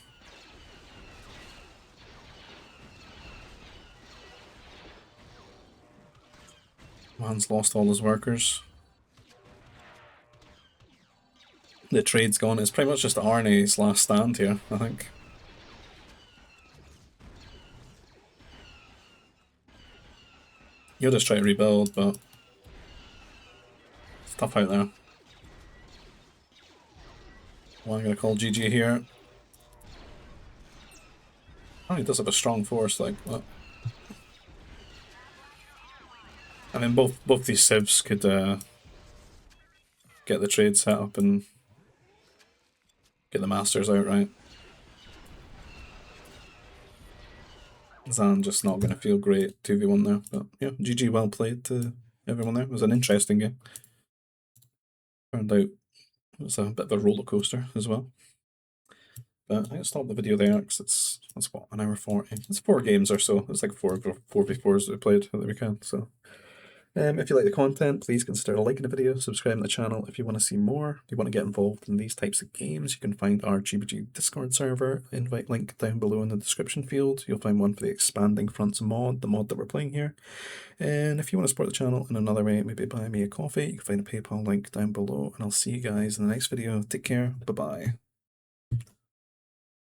Man's lost all his workers. The trade's gone. It's pretty much just Arnie's last stand here, I think. You'll just try to rebuild, but it's tough out there. Well, I'm gonna call GG here. Oh, he does have a strong force, like, what? I mean, both these civs could get the trade set up and get the masters out, right? Zan just not going to feel great 2v1 there, but yeah, GG, well played to everyone there. It was an interesting game. Turned out it was a bit of a roller coaster as well. But I stop the video there because that's what, an hour 40. It's 4 games or so. It's like 4v4s that we played at the weekend. So if you like the content, please consider liking the video, subscribing to the channel if you want to see more. If you want to get involved in these types of games, you can find our GBG Discord server, invite link down below in the description field. You'll find one for the Expanding Fronts mod, the mod that we're playing here. And if you want to support the channel in another way, maybe buy me a coffee, you can find a PayPal link down below. And I'll see you guys in the next video. Take care. Bye-bye.